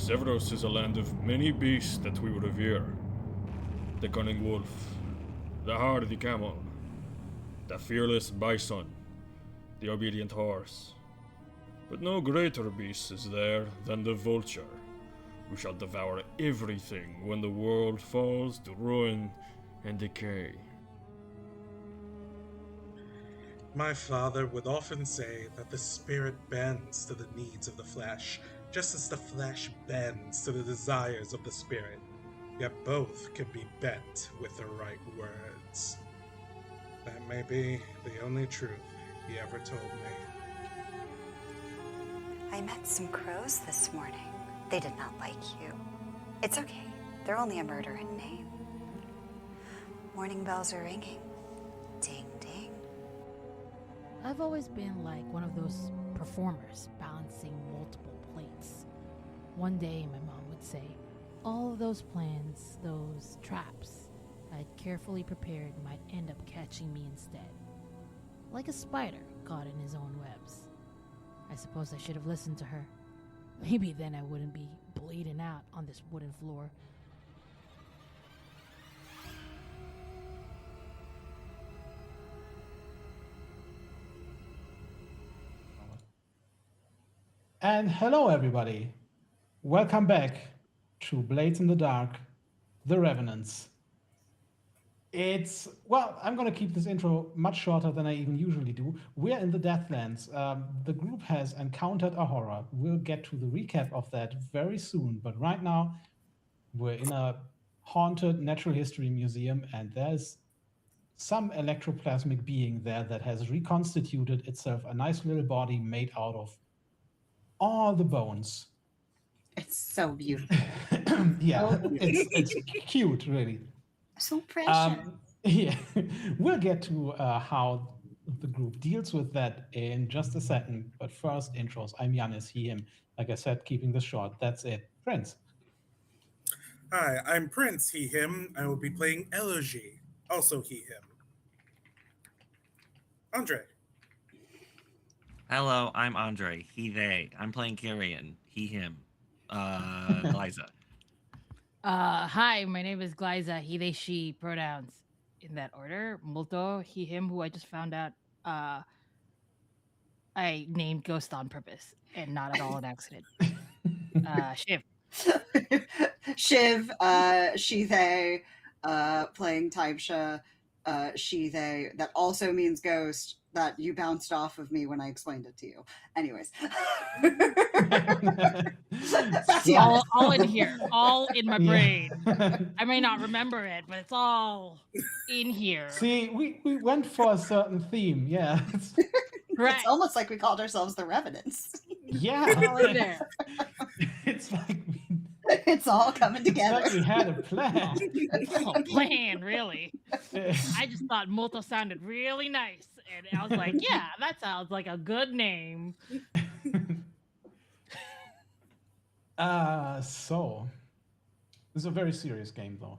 Severos is a land of many beasts that we revere. The cunning wolf, the hardy camel, the fearless bison, the obedient horse. But no greater beast is there than the vulture, who shall devour everything when the world falls to ruin and decay. My father would often say that the spirit bends to the needs of the flesh, just as the flesh bends to the desires of the spirit. Yet both can be bent with the right words. That may be the only truth he ever told me. I met some crows this morning. They did not like you. It's okay. They're only a murder in name. Morning bells are ringing. Ding, ding. I've always been like one of those performers balancing multiple plates. One day, my mom would say, all of those plans, those traps I'd carefully prepared might end up catching me instead. Like a spider caught in his own webs. I suppose I should have listened to her. Maybe then I wouldn't be bleeding out on this wooden floor. And hello, everybody. Welcome back to Blades in the Dark, the Revenants. I'm going to keep this intro much shorter than I even usually do. We're in the Deathlands. The group has encountered a horror. We'll get to the recap of that very soon. But right now, we're in a haunted natural history museum, and there's some electroplasmic being there that has reconstituted itself a nice little body made out of all the bones. It's so beautiful. Yeah, it's cute, really. So precious. Yeah, we'll get to how the group deals with that in just a second. But first, intros. I'm Janis, he, him. Like I said, keeping this short. That's it. Prince. Hi, I'm Prince, he, him. I will be playing Elegy, also he, him. Andre. Hello, I'm Andre, he, they. I'm playing Kyrian, he, him. Liza. Hi, my name is Glyza, he, they, she, pronouns in that order. Molto, he, him, who I just found out I named Ghost on purpose and not at all an accident. Shiv. Shiv, she, they, playing Taibsha, she, they. That also means ghost, that you bounced off of me when I explained it to you. Anyways. That's all in here, all in my brain. I may not remember it, but it's all in here. See, we went for a certain theme, yeah. It's almost like we called ourselves the Revenants. Yeah. All in there. It's like it's all coming together. It's like we had a plan. A plan, really. I just thought Molto sounded really nice. And I was like, yeah, that sounds like a good name. So, this is a very serious game, though,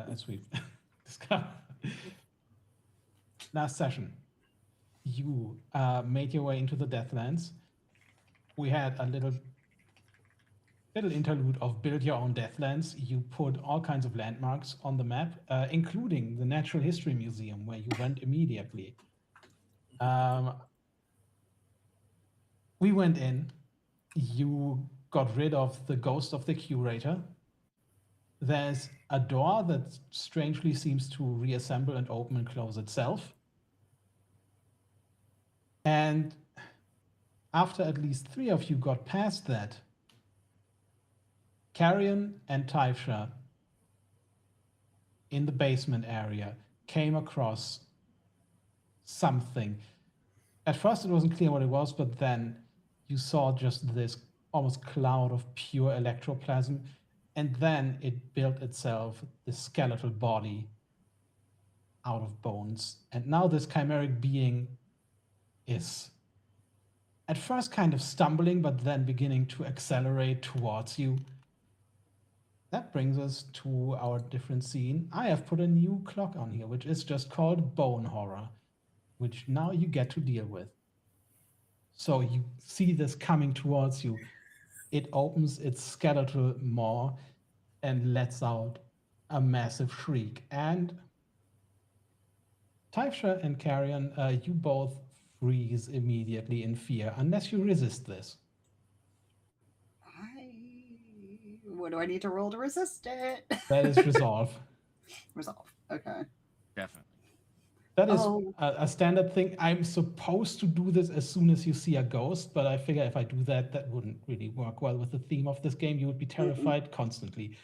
as we've discovered. Last session, you made your way into the Deathlands. We had a little interlude of build your own Deathlands. You put all kinds of landmarks on the map, including the Natural History Museum, where you went immediately. We went in. You got rid of the ghost of the curator. There's a door that strangely seems to reassemble and open and close itself. And after at least 3 of you got past that, Carrion and Taibsha in the basement area came across something. At first it wasn't clear what it was, but then you saw just this almost cloud of pure electroplasm, and then it built itself, this skeletal body out of bones. And now this chimeric being is at first kind of stumbling, but then beginning to accelerate towards you. That brings us to our different scene. I have put a new clock on here, which is just called Bone Horror, which now you get to deal with. So you see this coming towards you. it opens its skeletal maw and lets out a massive shriek. And Taifsha and Carrion, you both freeze immediately in fear, unless you resist this. What do I need to roll to resist it? That is resolve. Resolve. Okay. Definitely. That is a standard thing. I'm supposed to do this as soon as you see a ghost, but I figure if I do that, that wouldn't really work well with the theme of this game. You would be terrified constantly.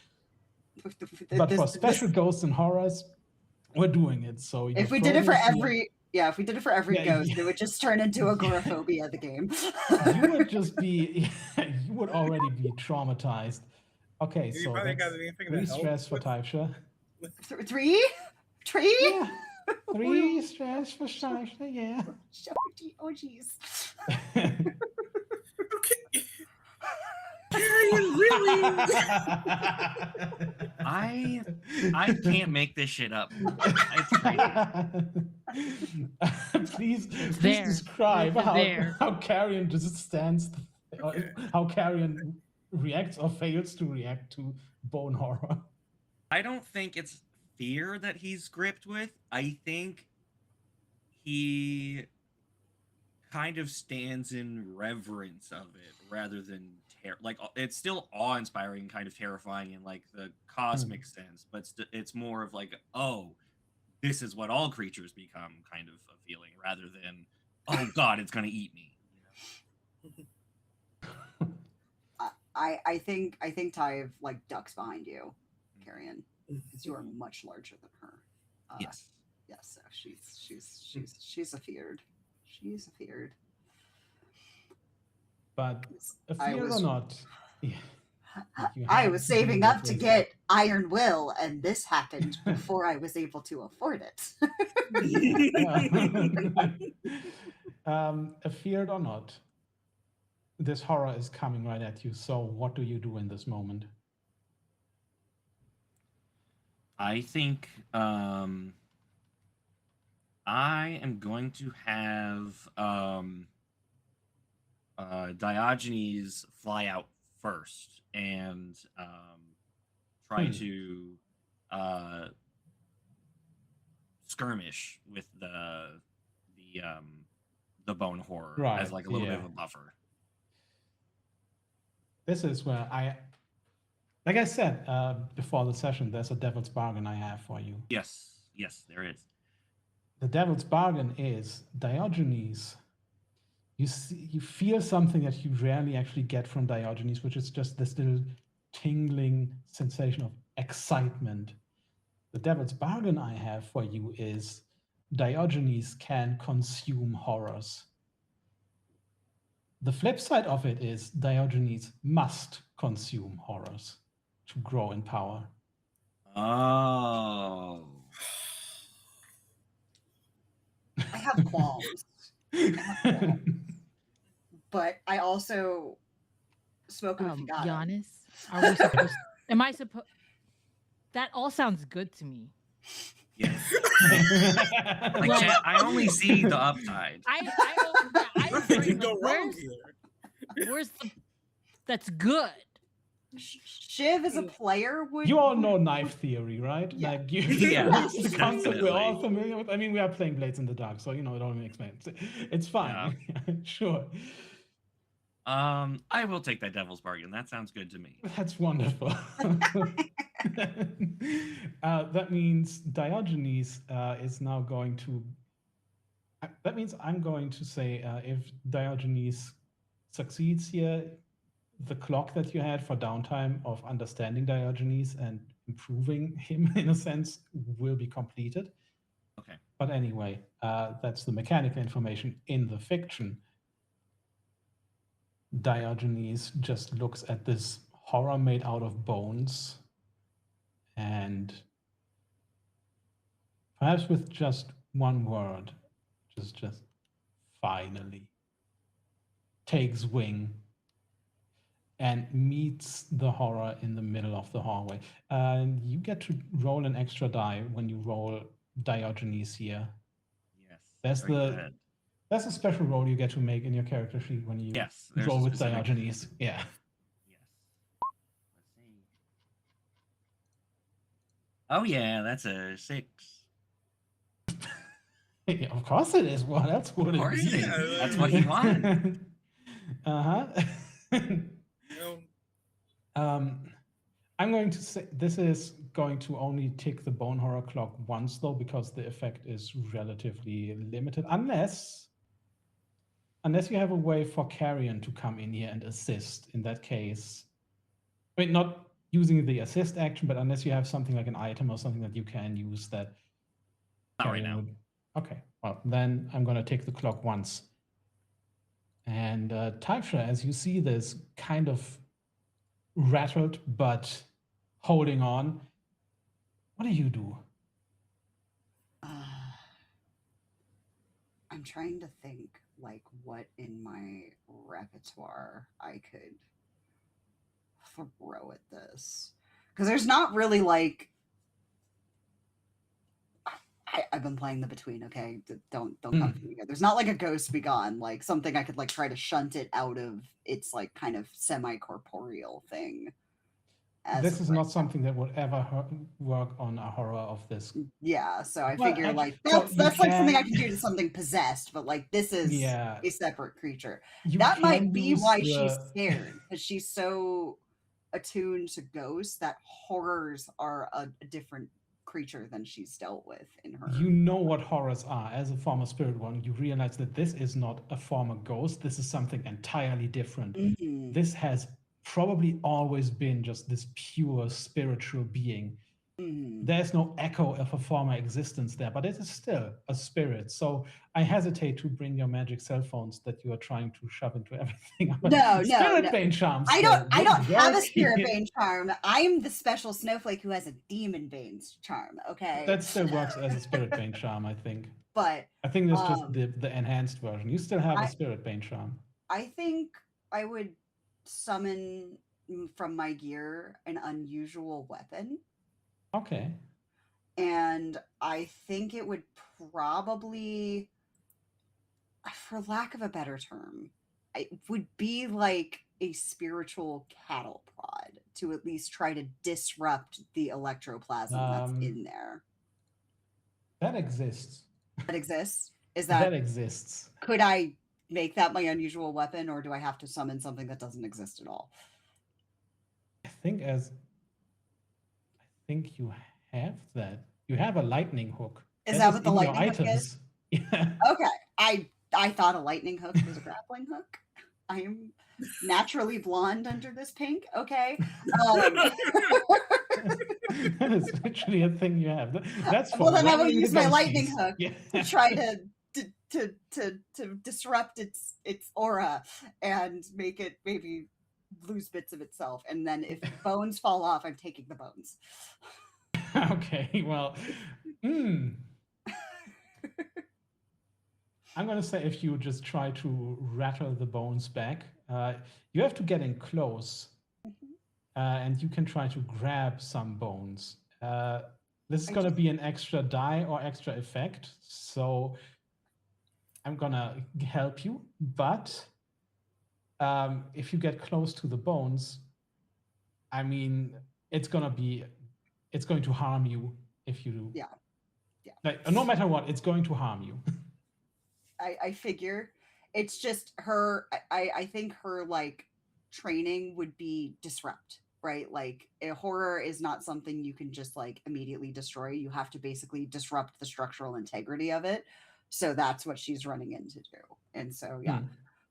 But for special ghosts and horrors, we're doing it. So if we did it for every ghost, it would just turn into agoraphobia, the game. You would just be, you would already be traumatized. Okay, so that's 3 stress for Taifsha. 3? Yeah. 3 stress for Taifsha, yeah. Oh, jeez. Okay. Carrion, really? I can't make this shit up. It's crazy. Please describe how Carrion just stands, how Carrion reacts or fails to react to bone horror. I don't think it's fear that he's gripped with. I think he kind of stands in reverence of it rather than like it's still awe-inspiring, kind of terrifying in like the cosmic sense, but it's more of like, oh, this is what all creatures become kind of a feeling rather than, oh god, it's gonna eat me. I think Tive like ducks behind you, Carrion, because you are much larger than her. Yes. Yes. So she's afeared. She's afeared. But afeared or not, yeah, I was saving up to get Iron Will, and this happened before I was able to afford it. Afeared or not, this horror is coming right at you. So what do you do in this moment? I think I am going to have Diogenes fly out first and try to skirmish with the bone horror as like a little bit of a buffer. This is where like I said before the session, there's a devil's bargain I have for you. Yes, there is. The devil's bargain is Diogenes. You feel something that you rarely actually get from Diogenes, which is just this little tingling sensation of excitement. The devil's bargain I have for you is Diogenes can consume horrors. The flip side of it is Diogenes must consume horrors to grow in power. Oh. I have qualms. But I also spoke with Janis. Are we supposed? Am I supposed? That all sounds good to me. Yes. Like, chat, I only see the upside. Nothing can go wrong here. Where's the? That's good. Shiv is a player. You all know knife theory, right? Yeah. Like Yes, the concept we're all definitely. familiar with. I mean, we are playing Blades in the Dark, so you know it all makes sense. It's fine. Yeah. Sure. I will take that devil's bargain. That sounds good to me. That's wonderful. That means Diogenes is now going to. That means I'm going to say if Diogenes succeeds here, the clock that you had for downtime of understanding Diogenes and improving him in a sense will be completed. Okay. But anyway, that's the mechanical information. In the fiction, Diogenes just looks at this horror made out of bones and perhaps with just one word, just finally takes wing and meets the horror in the middle of the hallway. And you get to roll an extra die when you roll Diogenes here. Yes. That's a special roll you get to make in your character sheet when you roll with Diogenes. Yeah. Oh yeah, that's a 6. Of course it is. What else would Of it course be? it is. That's what he wanted. Uh-huh. You I'm going to say this is going to only tick the bone horror clock once, though, because the effect is relatively limited, unless you have a way for Carrion to come in here and assist. In that case, I mean, not using the assist action, but unless you have something like an item or something that you can use that. Not right Carrion now. would. Okay, well, then I'm going to tick the clock once. And Typhra, as you see this kind of rattled but holding on, what do you do? I'm trying to think like what in my repertoire I could throw at this, because there's not really like I've been playing the between. Okay, don't come for me here. There's not like a ghost begone, like something I could like try to shunt it out of its like kind of semi-corporeal thing. This is not something that would ever work on a horror of this. Yeah, so I Well, figure like so that's you like something I can- can do to something possessed, but like this is Yeah. a separate creature. You That might can be use why the- she's scared, because she's so attuned to ghosts that horrors are a different creature than she's dealt with in her. You know what horrors are. As a former spirit one, you realize that this is not a former ghost. This is something entirely different. Mhm. This has probably always been just this pure spiritual being. Mhm. There's no echo of a former existence there, but it is still a spirit. So I hesitate to bring your magic cell phones that you are trying to shove into everything. No, Spirit Bane charms. I don't would have a work spirit here. bane charm. I'm the special snowflake who has a demon bane charm, okay? That still works as a Spirit Bane charm, I think. But I think that's just the enhanced version. You still have a Spirit Bane charm. I think I would summon from my gear an unusual weapon. Okay. And I think it would probably, for lack of a better term, it would be like a spiritual cattle prod to at least try to disrupt the electroplasm that's in there. That exists. That exists? That exists. Could I make that my unusual weapon, or do I have to summon something that doesn't exist at all? I think you have that. You have a lightning hook. Is that what the lightning hook is? Yeah. Okay. I thought a lightning hook was a grappling hook. I am naturally blonde under this pink. Okay. That is literally a thing you have. That's well, then I will lightning use my ghosties. lightning hook Yeah. to try to disrupt its aura and make it maybe lose bits of itself. And then if bones fall off, I'm taking the bones. Okay, well, I'm going to say if you just try to rattle the bones back, you have to get in close, and you can try to grab some bones. This is going to be an extra die or extra effect, so I'm going to help you, but if you get close to the bones, I mean, it's going to harm you if you do. Yeah. Like, no matter what, it's going to harm you. I figure it's just her. I think her like training would be disrupt, right? Like a horror is not something you can just like immediately destroy. You have to basically disrupt the structural integrity of it. So that's what she's running in to do. And so, yeah,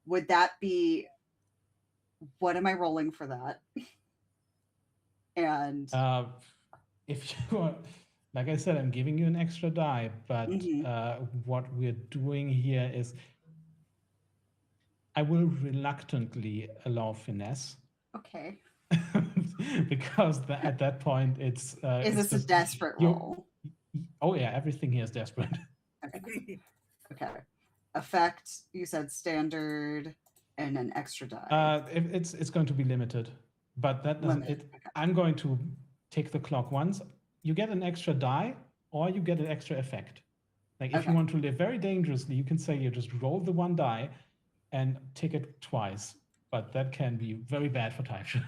would that be, what am I rolling for that? And if you are, like I said, I'm giving you an extra die, but what we're doing here is I will reluctantly allow finesse. Okay. Because at that point it's is this a desperate roll? Oh yeah, everything here is desperate. Okay. Effect, you said standard and an extra die. It's going to be limited, but that doesn't. Okay. I'm going to take the clock once. You get an extra die, or you get an extra effect. Like if you want to live very dangerously, you can say you just roll the one die and take it twice. But that can be very bad for Typhra.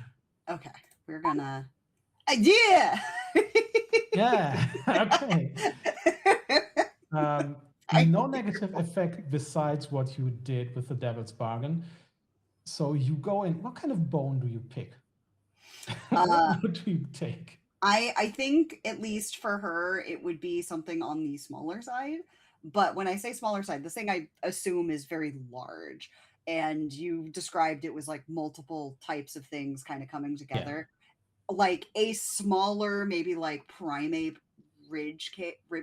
Okay, we're gonna. Yeah. Yeah. Okay. No negative effect besides what you did with the Devil's Bargain. So you go in. What kind of bone do you pick? What do you take? I think at least for her, it would be something on the smaller side. But when I say smaller side, the thing I assume is very large. And you described it was like multiple types of things kind of coming together. Like a smaller, maybe like primate rib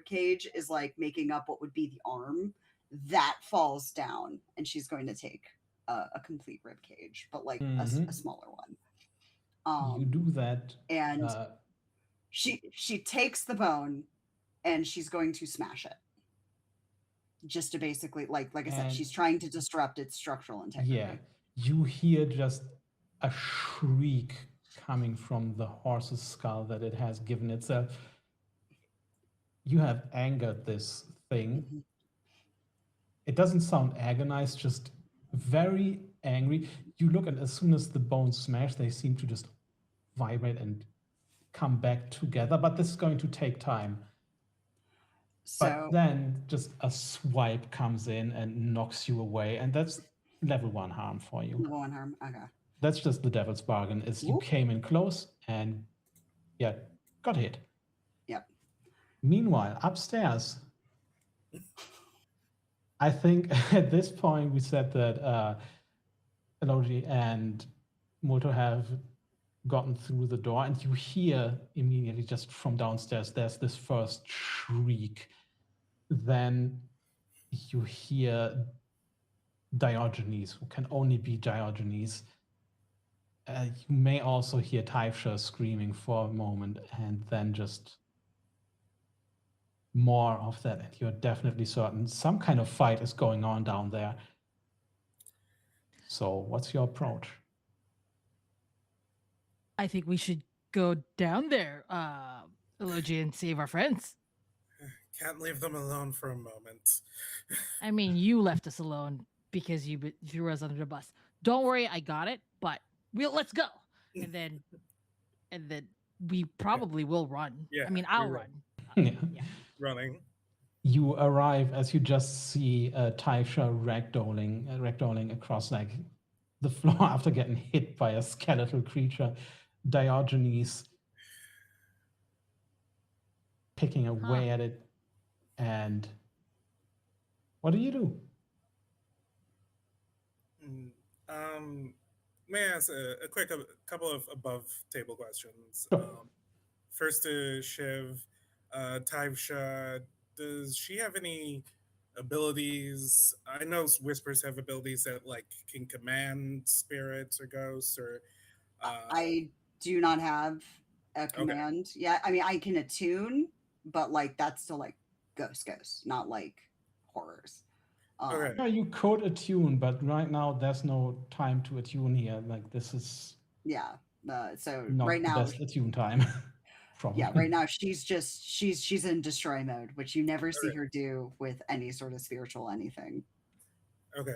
cage is like making up what would be the arm. That falls down, and she's going to take a complete rib cage, but like a smaller one. You do that. And she takes the bone and she's going to smash it, just to basically like I said, she's trying to disrupt its structural integrity. Yeah, you hear just a shriek coming from the horse's skull that it has given itself. You have angered this thing. It doesn't sound agonized, just very angry. You look, and as soon as the bones smash, they seem to just vibrate and come back together, but this is going to take time. So but then just a swipe comes in and knocks you away, and that's level 1 harm for you. level 1 harm. Okay. That's just the Devil's Bargain, is you came in close and got hit. Yep. Meanwhile, upstairs, I think at this point we said that Elogi and Molto have gotten through the door, and you hear immediately just from downstairs, there's this first shriek. Then you hear Diogenes, who can only be Diogenes. You may also hear Typhsha screaming for a moment, and then just more of that. And you're definitely certain some kind of fight is going on down there. So what's your approach? I think we should go down there, Elogi, and save our friends. Can't leave them alone for a moment. I mean, you left us alone because you threw us under the bus. Don't worry, I got it, but let's go. And then we probably will run. Yeah, I mean, I'll run. Yeah. Running. You arrive as you just see Typhsha ragdolling across like the floor after getting hit by a skeletal creature. Diogenes picking away at it. And what do you do? May I ask a couple of above table questions? Sure. First to Shiv, Typhsha, does she have any abilities? I know Whispers have abilities that like can command spirits or ghosts, or I do not have a command. Okay. Yeah, I mean I can attune, but like that's still like ghosts, not like horrors. Yeah, you could attune, but right now there's no time to attune here. Like this is so not right now the best attune time. Yeah, right now she's in destroy mode, which you never see her do with any sort of spiritual anything. Okay,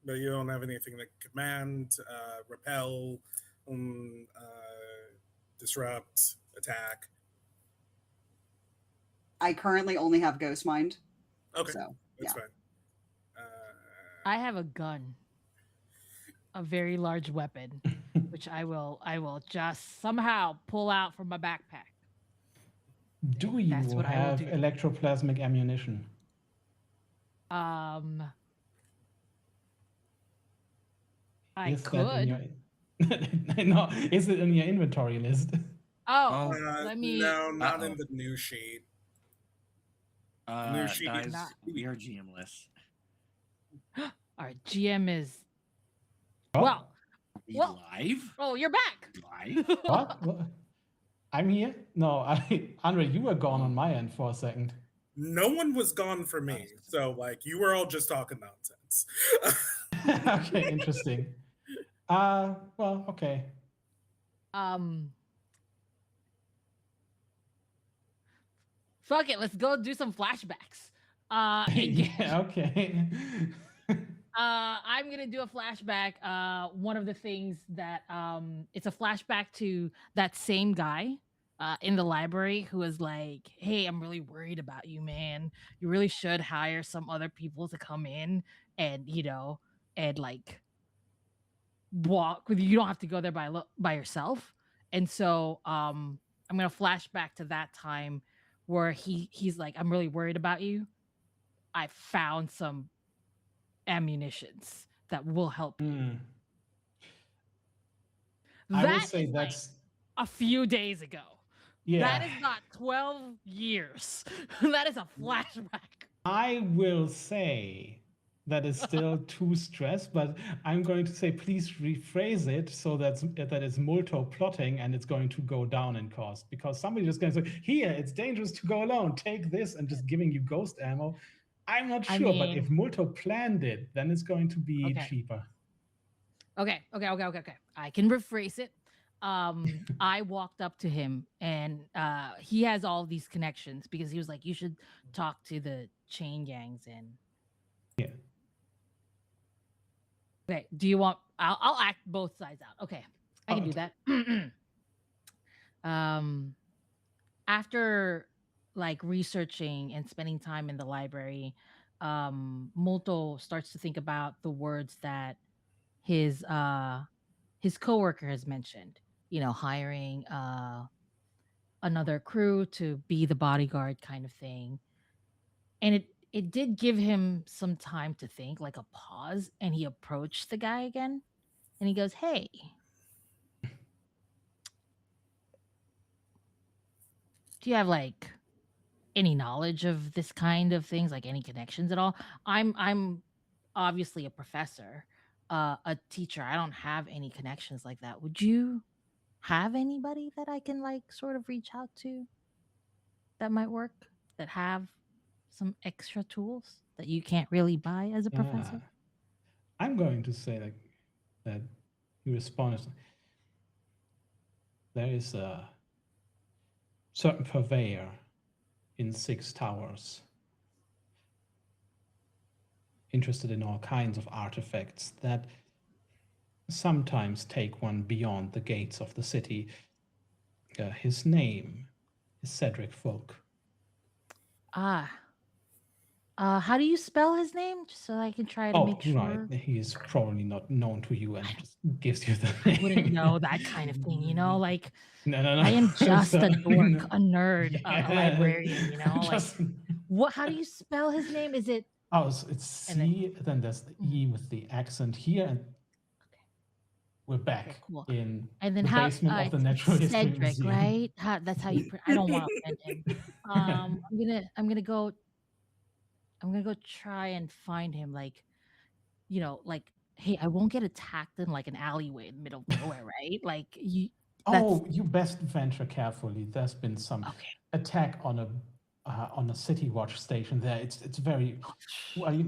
but you don't have anything like command, repel, disrupt, attack. I currently only have Ghost Mind. Okay, so, that's fine. I have a gun, a very large weapon, which I will just somehow pull out from my backpack. Do you have electroplasmic ammunition? I could. No, is it in your inventory list? Let me. No, not in the new sheet. New sheet. Guys, we are GM-less. All right, GM is. Well, live? Oh, you're back. Live? What? I'm here? No, Andre, you were gone on my end for a second. No one was gone for me. So, like, you were all just talking nonsense. Okay, interesting. Well, okay. Fuck it, let's go do some flashbacks. Yeah, okay. I'm gonna do a flashback. One of the things that it's a flashback to that same guy in the library who was like, "Hey, I'm really worried about you, man. You really should hire some other people to come in and and like walk with you. You don't have to go there by yourself." And so I'm gonna flash back to that time where he's like, "I'm really worried about you. I found some ammunitions that will help you." Hmm. I will say that's a few days ago. yeah. That is not 12 years. That is a flashback. I will say that is still too stressed, but I'm going to say please rephrase it so that it's multi-plotting and it's going to go down in cost, because somebody's just going to say, here, it's dangerous to go alone, take this, and just giving you ghost ammo. I'm not sure, but if Multo planned it, then it's going to be cheaper. Okay. I can rephrase it. I walked up to him and he has all these connections because he was like, you should talk to the chain gangs and yeah. Okay, do you want I'll act both sides out. Okay. I can do that. After like researching and spending time in the library, Molto starts to think about the words that his coworker has mentioned, hiring another crew to be the bodyguard kind of thing. And it did give him some time to think, like a pause, and he approached the guy again and he goes, "Hey, do you have like any knowledge of this kind of things, like any connections at all? I'm obviously a professor, a teacher. I don't have any connections like that. Would you have anybody that I can like sort of reach out to that might work, that have some extra tools that you can't really buy as a professor?" I'm going to say that he responds, there is a certain purveyor in 6 Towers interested in all kinds of artifacts that sometimes take one beyond the gates of the city. His name is Cedric Folk. How do you spell his name, just so I can try to make sure? Right. He is probably not known to you and just gives you the name. I wouldn't know that kind of thing, like no. I am just a dork, a nerd, a librarian, Just, like what? How do you spell his name? Is it? So it's C, then there's the E with the accent here, and we're back in and then the basement of the Natural History Cedric, Museum. right? That's how you. I don't want to offend him. I'm gonna go try and find him, like, like, hey, I won't get attacked in like an alleyway in the middle of nowhere, right? Like you. You best venture carefully. There's been some attack on a city watch station there. It's very well,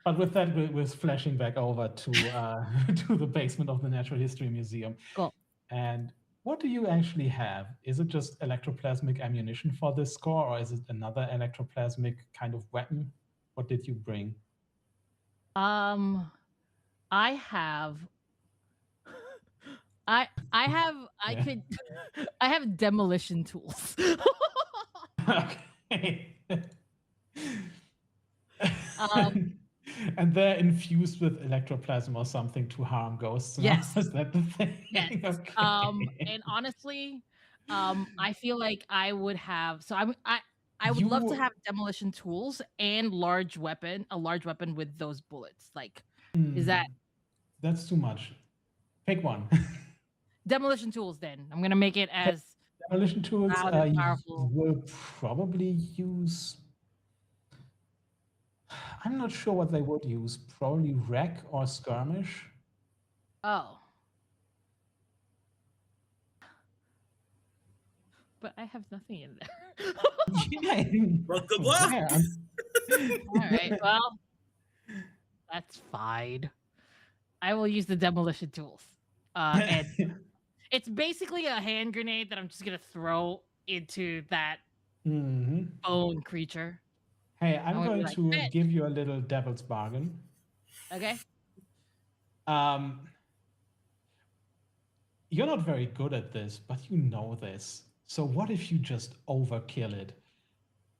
But with that, we're flashing back over to to the basement of the Natural History Museum. Cool. And what do you actually have? Is it just electroplasmic ammunition for this score, or is it another electroplasmic kind of weapon? What did you bring? I have. I have demolition tools. Okay. And they're infused with ectoplasm or something to harm ghosts. Yes. Is that the thing? Yes. Okay. And honestly, I feel like I would have. So I would love to have demolition tools and a large weapon with those bullets. Like, is that? That's too much. Pick one. Demolition tools. Then I'm gonna make it as demolition tools. Powerful. You will probably use. I'm not sure what they would use. Probably wreck or skirmish. Oh. But I have nothing in there. Yeah. Well, good luck. Yeah. All right. Well, that's fine. I will use the demolition tools. And it's basically a hand grenade that I'm just gonna throw into that bone creature. Hey, I'm going to give you a little devil's bargain. Okay. You're not very good at this, but you know this. So what if you just overkill it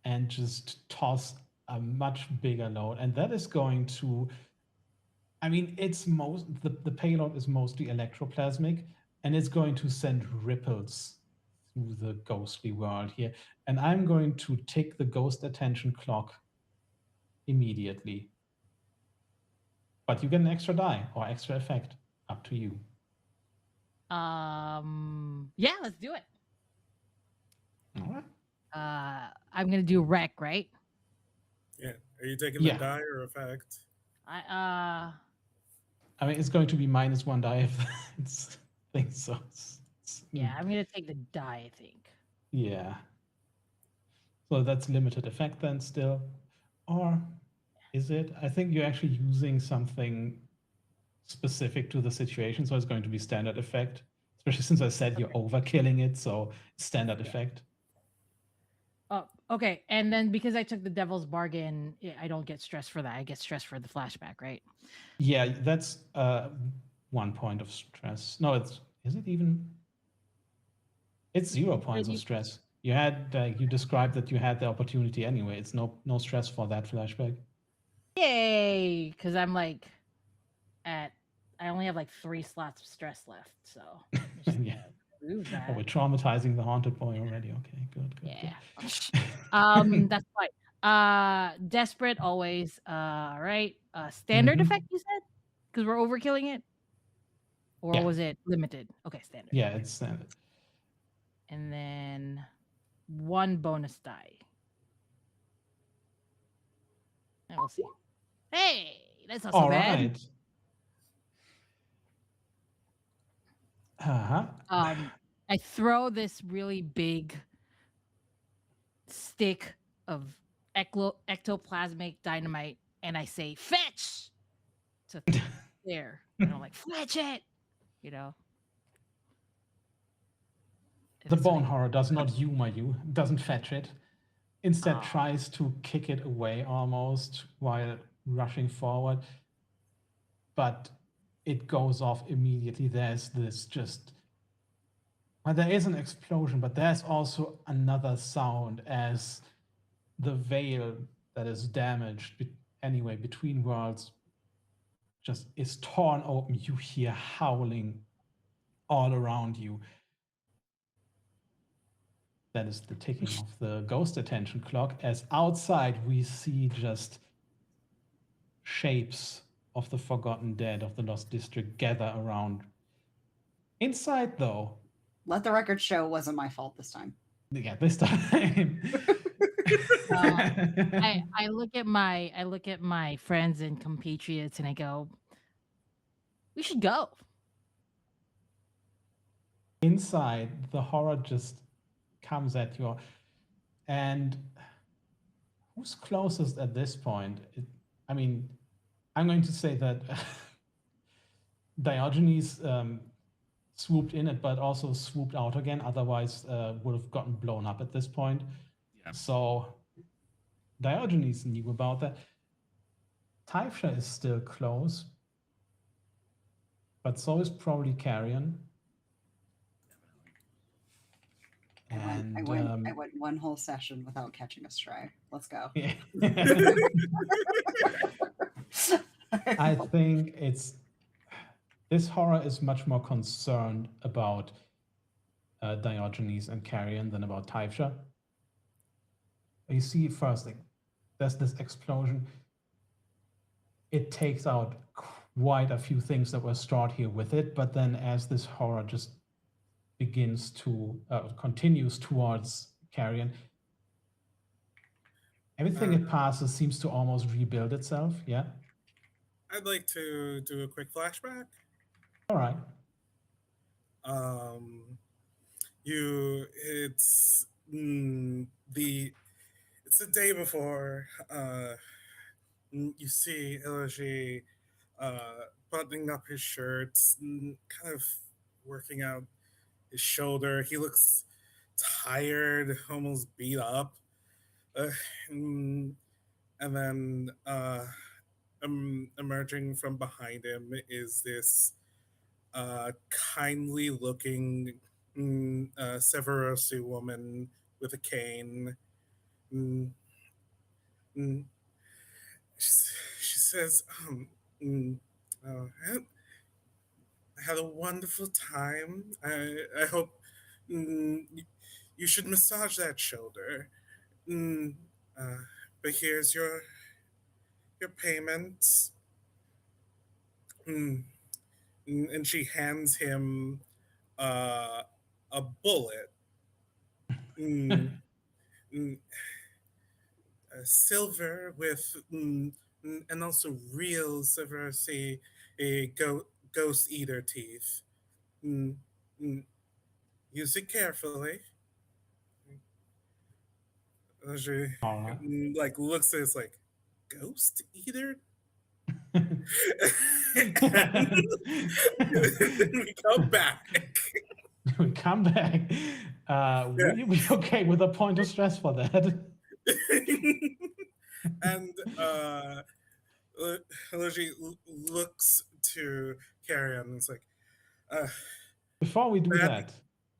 and just toss a much bigger load? And that is going to, I mean, the payload is mostly electroplasmic, and it's going to send ripples through the ghostly world here. And I'm going to tick the ghost attention clock immediately. But you get an extra die or extra effect. Up to you. Yeah, let's do it. All right. I'm gonna do wreck, right? Yeah. Are you taking Yeah. the die or effect? I mean, it's going to be -1 die if it's thing. So yeah, I'm gonna take the die, I think. yeah. So that's limited effect then still. Or is it? I think you're actually using something specific to the situation, so it's going to be standard effect. Especially since I said you're overkilling it, so standard effect. Oh, okay. And then because I took the devil's bargain, I don't get stressed for that. I get stressed for the flashback, right? Yeah, that's 1 point of stress. No, is it even? It's 0 points of stress. You had you described that you had the opportunity anyway. It's no stress for that flashback. Yay! Because I'm like I only have like 3 slots of stress left, so Yeah. lose that. Oh, we're traumatizing the haunted boy already. Okay, good. Yeah. Good. That's fine. Desperate always. Right. Standard effect, you said? Because we're overkilling it? Or was it limited? Okay, standard. Yeah, it's standard. And then 1 bonus die. And we'll see. Hey, that's not so bad. Right. Uh-huh. I throw this really big stick of ectoplasmic dynamite and I say, fetch! To there. And I'm like, fetch it! You know? The bone horror does not humor you, doesn't fetch it. Instead tries to kick it away almost while rushing forward. But it goes off immediately. There's this just... Well, there is an explosion, but there's also another sound as the veil that is damaged anyway between worlds just is torn open. You hear howling all around you. That is the ticking of the ghost attention clock, as outside we see just shapes of the forgotten dead of the Lost District gather around. Inside, though... Let the record show it wasn't my fault this time. Yeah, this time. I look at my friends and compatriots and I go, we should go. Inside, the horror just comes at you. And who's closest at this point? I mean, I'm going to say that Diogenes swooped in it, but also swooped out again. Otherwise, would have gotten blown up at this point. Yeah. So Diogenes knew about that. Taifsha is still close, but so is probably Carrion. And I went 1 whole session without catching a stray. Let's go. Yeah. I think this horror is much more concerned about Diogenes and Carrion than about Taifsha. You see, first thing, there's this explosion. It takes out quite a few things that were stored here with it, but then as this horror just begins to continues towards Carrion, everything it passes seems to almost rebuild itself. Yeah. I'd like to do a quick flashback. All right. It's the day before. You see Elogy buttoning up his shirt, kind of working out his shoulder. He looks tired, almost beat up. And then emerging from behind him is this kindly looking Severosi woman with a cane. Mm, mm, she says, mm, oh, I had a wonderful time. I hope you should massage that shoulder. Mm, uh, but here's your payment. Mm, and she hands him uh, a bullet. Mm, mm, silver with and also real silver, say a ghost eater teeth. Mm, mm, use it carefully. She All right. like looks at us like ghost eater. And we come back. We come back. Will you be okay with a point of stress for that? And Luigi looks to Carrion and it's like, uh, Before we do bad. that,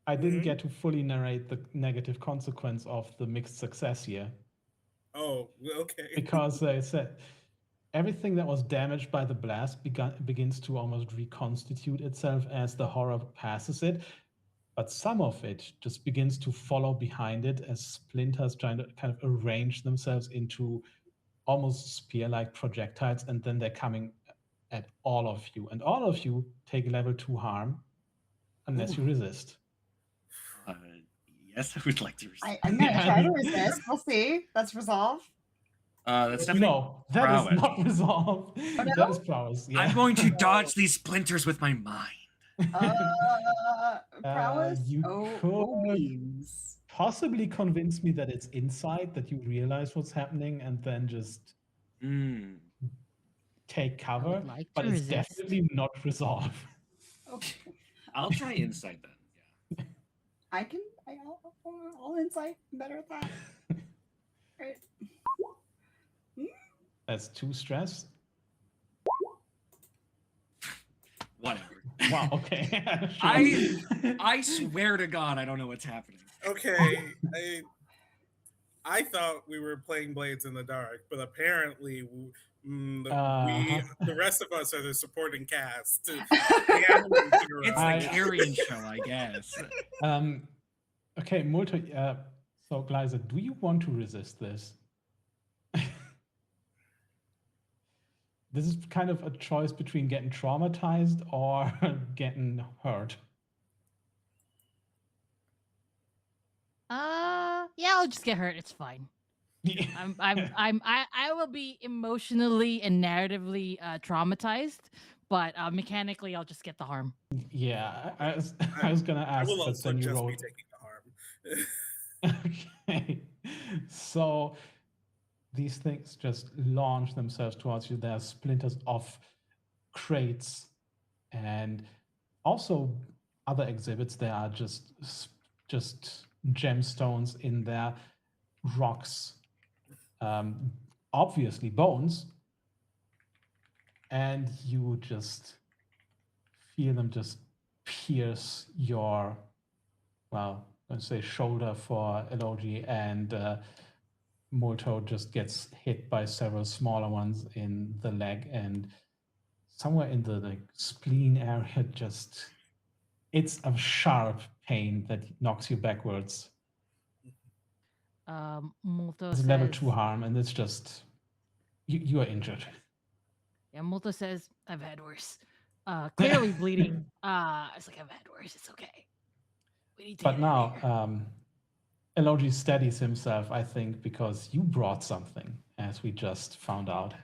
I didn't Mhm. get to fully narrate the negative consequence of the mixed success here. Oh, okay. Because they said everything that was damaged by the blast begins to almost reconstitute itself as the horror passes it. But some of it just begins to follow behind it as splinters trying to kind of arrange themselves into almost spear-like projectiles, and then they're coming at all of you. And all of you take level 2 harm unless you resist. Uh, yes, I would like to resist. I'm going to try to resist. We'll see. That's resolve. That's definitely No, that is prowess. not resolve. Oh, no? That is prowess. Yeah. I'm going to dodge these splinters with my mind. Prowess? You could means. possibly convince me that it's insight, that you realize what's happening, and then just take cover. like But to it's resist. definitely not resolve. Okay. I'll try insight then. Yeah. I'll insight. I'm better at that. Right. That's 2 stress. Whatever. Wow, okay. Sure. I swear to God, I don't know what's happening. Okay, I thought we were playing Blades in the Dark, but apparently the rest of us are the supporting cast. It's the carrying show, I guess. Okay, so Glyza, do you want to resist this? This is kind of a choice between getting traumatized or getting hurt. Yeah, I'll just get hurt. It's fine. Yeah. I will be emotionally and narratively traumatized, but mechanically I'll just get the harm. Yeah, I was gonna ask, I will but also then you just rolled. be taking the harm. Okay, so these things just launch themselves towards you. There are splinters of crates and also other exhibits. There are just gemstones in there, rocks, obviously bones, and you just feel them just pierce your, well, let's say shoulder for Elogi, and Molto just gets hit by several smaller ones in the leg, and somewhere in the spleen area, just it's a sharp pain that knocks you backwards. Molto It's says, level 2 harm, and it's just you are injured. Yeah, Molto says, I've had worse. Clearly bleeding. It's like, I've had worse. It's okay. We need to But get out of here. now, Elogi steadies himself, I think, because you brought something, as we just found out.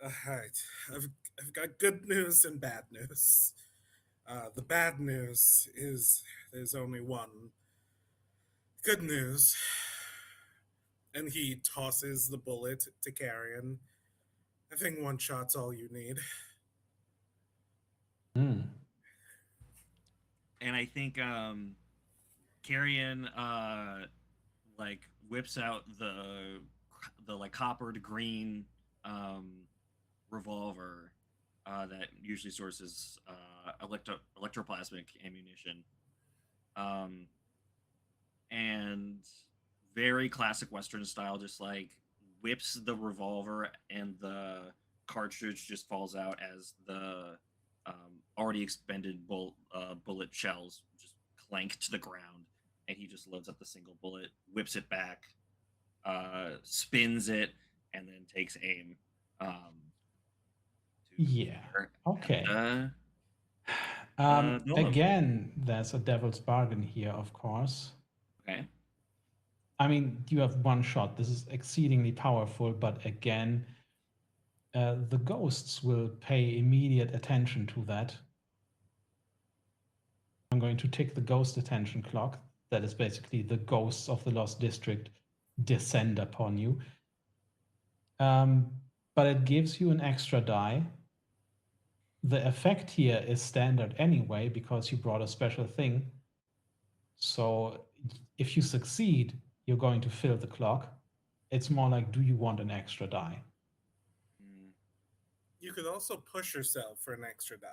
All right, I've got good news and bad news. The bad news is there's only one. Good news. And he tosses the bullet to Carrion. I think one shot's all you need. And I think Carrion like whips out the like coppered green revolver that usually sources electroplasmic ammunition. And very classic Western style, just like whips the revolver and the cartridge just falls out as the already expended bullet shells just clank to the ground, and he just loads up the single bullet, whips it back, spins it, and then takes aim. Yeah. Okay. Nolan. Again, there's a devil's bargain here, of course. Okay. I mean, you have one shot. This is exceedingly powerful, but again, the ghosts will pay immediate attention to that. I'm going to tick the ghost attention clock. That is basically the ghosts of the Lost District descend upon you. But it gives you an extra die. The effect here is standard anyway because you brought a special thing. So if you succeed, you're going to fill the clock. It's more like, do you want an extra die? You could also push yourself for an extra die.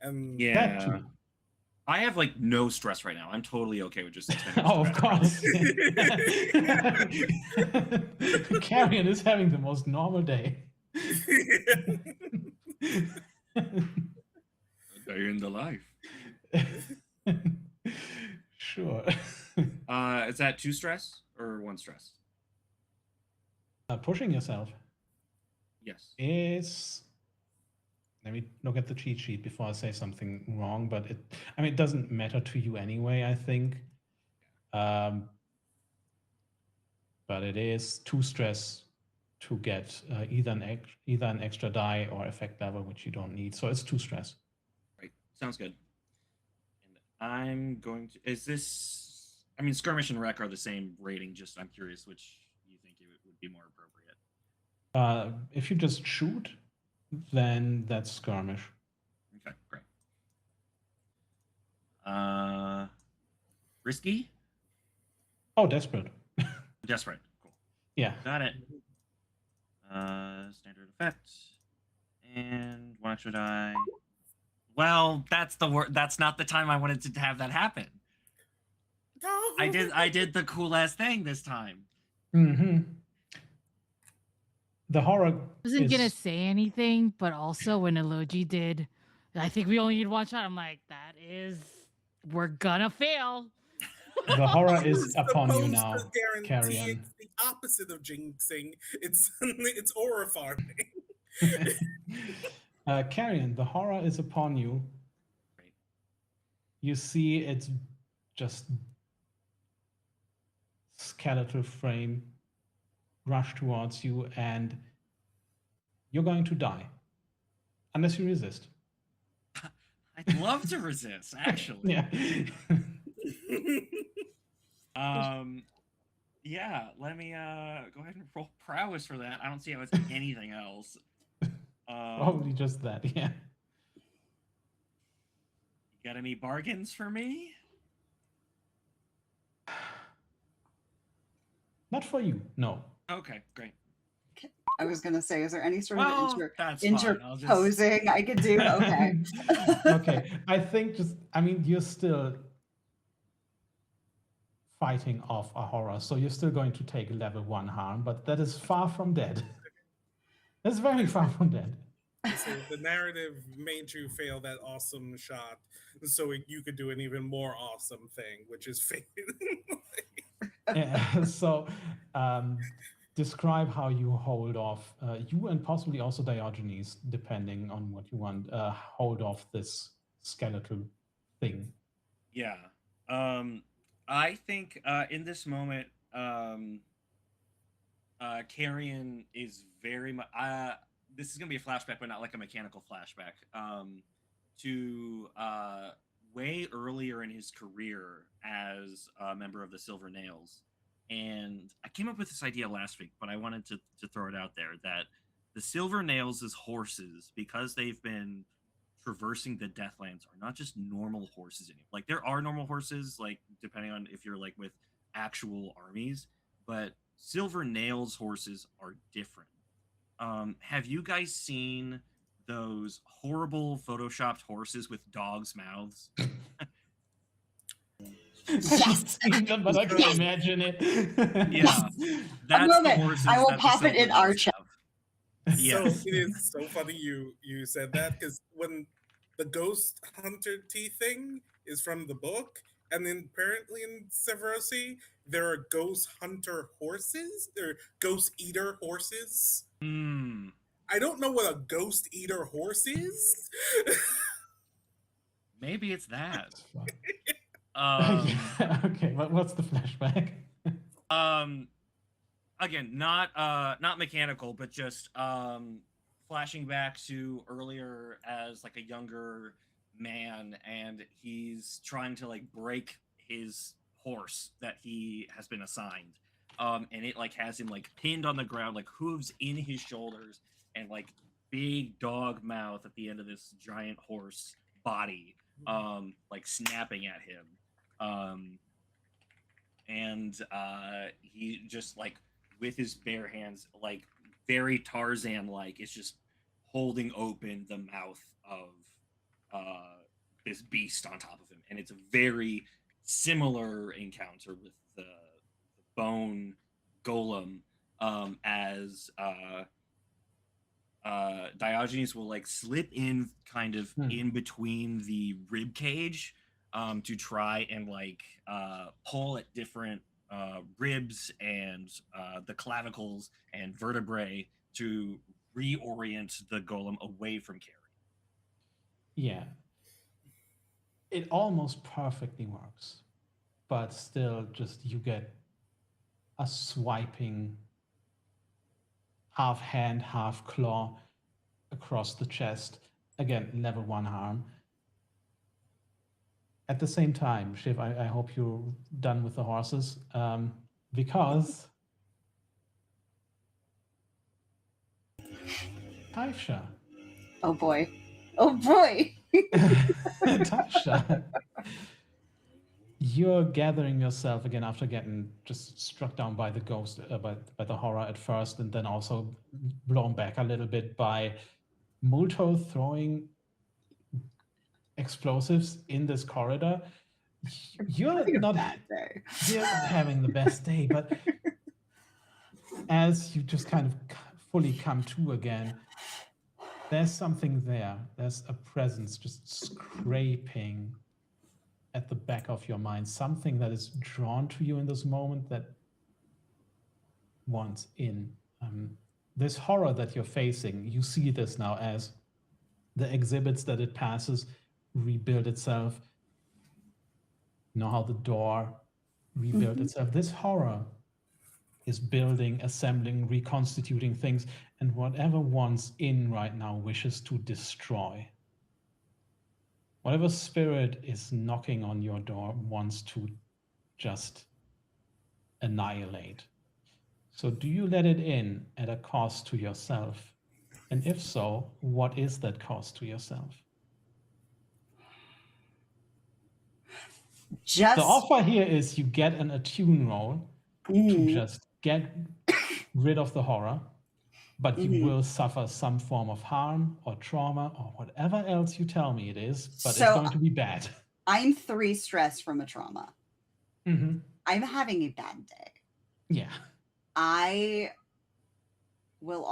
And yeah. I have like no stress right now. I'm totally okay with just oh, of course. Carrion is having the most normal day. A day in the life. Sure. Is that 2 stress or 1 stress? Pushing yourself. Yes. Is, let me look at the cheat sheet before I say something wrong, but it doesn't matter to you anyway, I think. But it is 2 stress to get either an extra die or effect level, which you don't need. So it's 2 stress. Right. Sounds good. And I'm going to, is this, I mean, skirmish and wreck are the same rating, just I'm curious which you think it would be more appropriate. If you just shoot, then that's skirmish. Okay, great. Risky? Oh, desperate. Desperate. Cool. Yeah. Got it. Standard effect. And 1 extra die. Well, that's not the time I wanted to have that happen. No. I did the cool ass thing this time. Mm-hmm. The horror I wasn't gonna say anything, but also when Elogi did, I think we only need 1 shot. I'm like, we're gonna fail. The horror is upon you now, Carrion. It's the opposite of jinxing. It's aura farming. Carrion, the horror is upon you. Great. You see it's just skeletal frame rush towards you, and you're going to die unless you resist. I'd love to resist, actually. Yeah. Yeah, let me go ahead and roll prowess for that. I don't see how it's anything else. Probably just that, yeah. You got any bargains for me? Not for you, no. Okay, great. I was gonna say, is there any sort of that's interposing I could do? Okay. Okay, I think you're still fighting off a horror, so you're still going to take level 1 harm, but that is far from dead. That's very far from dead. So the narrative made you fail that awesome shot, so you could do an even more awesome thing, which is fail. Yeah, so describe how you hold off, you and possibly also Diogenes, depending on what you want, hold off this skeletal thing. Yeah. I think in this moment, Carrion is very much. This is going to be a flashback, but not like a mechanical flashback. To way earlier in his career as a member of the Silver Nails. And I came up with this idea last week, but I wanted to throw it out there that the Silver Nails' horses, because they've been traversing the Deathlands, are not just normal horses anymore. Like, there are normal horses, like, depending on if you're, like, with actual armies, but Silver Nails horses are different. Have you guys seen those horrible photoshopped horses with dogs' mouths. Yes. But I can imagine it. Yeah, that's the moment. horses I will that pop the it in our Silvermans chat. have. So Yes. it is so funny you said that, because when the ghost hunter tea thing is from the book, and then apparently in Severosi there are ghost hunter horses. They're ghost eater horses. Hmm. I don't know what a ghost eater horse is. Maybe it's that. That's fun. Um, Yeah, okay, what's the flashback? Again, not mechanical, but just flashing back to earlier as like a younger man, and he's trying to like break his horse that he has been assigned. And it like has him like pinned on the ground, like hooves in his shoulders, and like big dog mouth at the end of this giant horse body, like snapping at him. And he just like with his bare hands, like very Tarzan like, is just holding open the mouth of this beast on top of him, and it's a very similar encounter with the bone golem, as Diogenes will like slip in kind of in between the rib cage, to try and like pull at different ribs and the clavicles and vertebrae to reorient the golem away from Carrie. Yeah. It almost perfectly works, but still just you get a swiping half hand, half claw across the chest. Again, level 1 harm. At the same time, Shiv, I hope you're done with the horses, because Taisha. Oh boy. Oh boy. Taisha, you're gathering yourself again after getting just struck down by the ghost, by the horror at first, and then also blown back a little bit by Multo throwing explosives in this corridor. You're not you're having the best day, but as you just kind of fully come to again, there's something there. There's a presence just scraping at the back of your mind, something that is drawn to you in this moment that wants in. This horror that you're facing, you see this now as the exhibits that it passes rebuild itself. You know how the door rebuilt itself. This horror is building, assembling, reconstituting things, and whatever wants in right now wishes to destroy. Whatever spirit is knocking on your door wants to just annihilate. So do you let it in at a cost to yourself? And if so, what is that cost to yourself? Just the offer here is you get an attune roll to just get rid of the horror, but you will suffer some form of harm or trauma or whatever else you tell me it is, but it's going to be bad. I'm 3 stress from a trauma. Mm-hmm. I'm having a bad day. Yeah. I will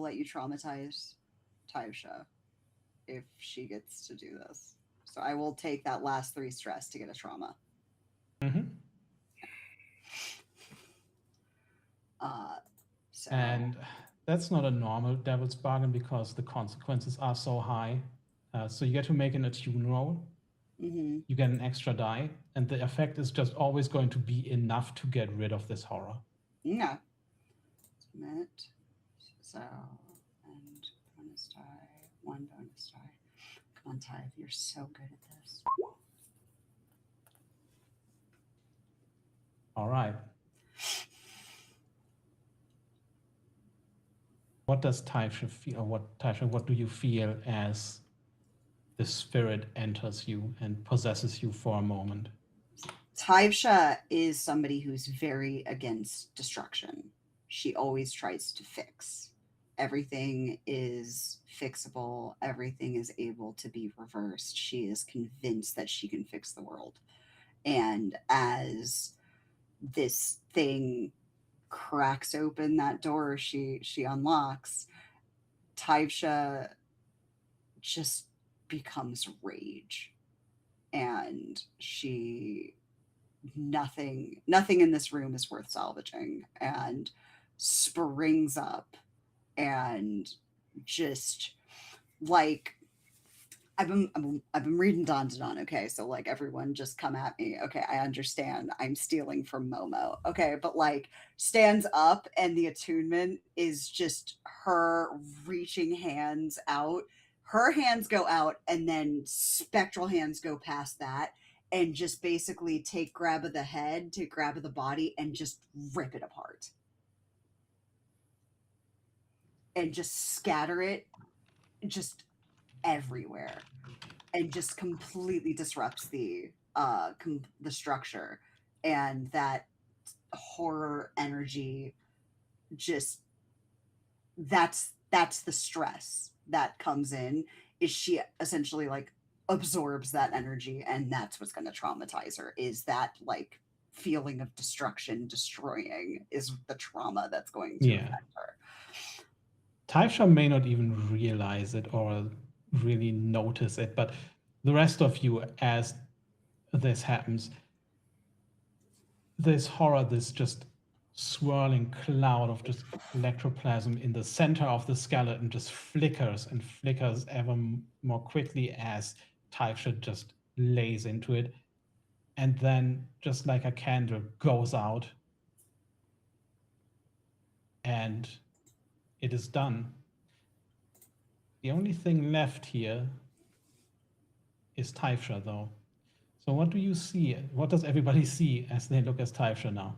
let you traumatize Taisha if she gets to do this. So I will take that last 3 stress to get a trauma. Mm-hmm. And that's not a normal devil's bargain because the consequences are so high. So you get to make an attune roll. You get an extra die, and the effect is just always going to be enough to get rid of this horror. Yeah. So, and bonus die, 1 bonus die. Come on, Ty, you're so good at this. All right. What does Taisha feel, or what do you feel as the spirit enters you and possesses you for a moment? Taisha is somebody who's very against destruction. She always tries to fix everything is fixable, everything is able to be reversed. She is convinced that she can fix the world. And as this thing cracks open that door she unlocks, Taisha just becomes rage. And nothing in this room is worth salvaging, and springs up and just like I've been reading Dawn to Dawn, okay? So like everyone just come at me. Okay, I understand. I'm stealing from Momo. Okay, but like stands up and the attunement is just her reaching hands out. Her hands go out and then spectral hands go past that and just basically take grab of the head, take grab of the body and just rip it apart. And just scatter it just everywhere. And just completely disrupts the structure, and that horror energy just that's the stress that comes in, is she essentially like absorbs that energy, and that's what's going to traumatize her, is that like feeling of destruction, destroying is the trauma that's going to affect her. Taisha may not even realize it or really notice it, but the rest of you, as this happens, this horror, this just swirling cloud of just electroplasm in the center of the skeleton just flickers and flickers ever more quickly as Taisha just lays into it. And then, just like a candle, goes out. And it is done. The only thing left here is Taisha, though. So what do you see? What does everybody see as they look at Taisha now?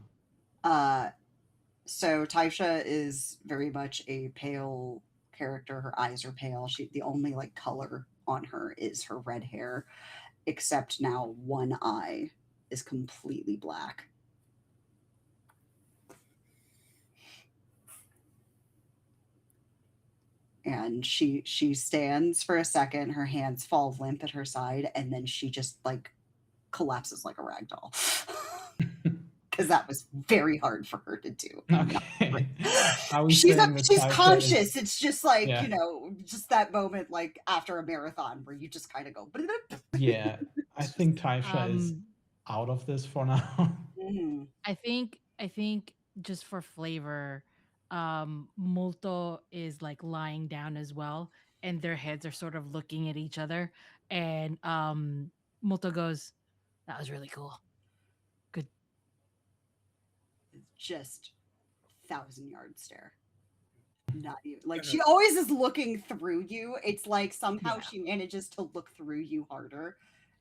So Taisha is very much a pale character. Her eyes are pale. The only like color on her is her red hair, except now one eye is completely black. And she stands for a second, her hands fall limp at her side, and then she just like collapses like a rag doll. Because that was very hard for her to do. Okay. She's conscious. It's just like, you know, just that moment like after a marathon where you just kind of go. Yeah, I think Taisha is out of this for now. Mm-hmm. I think just for flavor, Molto is like lying down as well, and their heads are sort of looking at each other, and Molto goes, "That was really cool. Good." It's just 1,000-yard stare. Not even like she always is looking through you. It's like somehow she manages to look through you harder.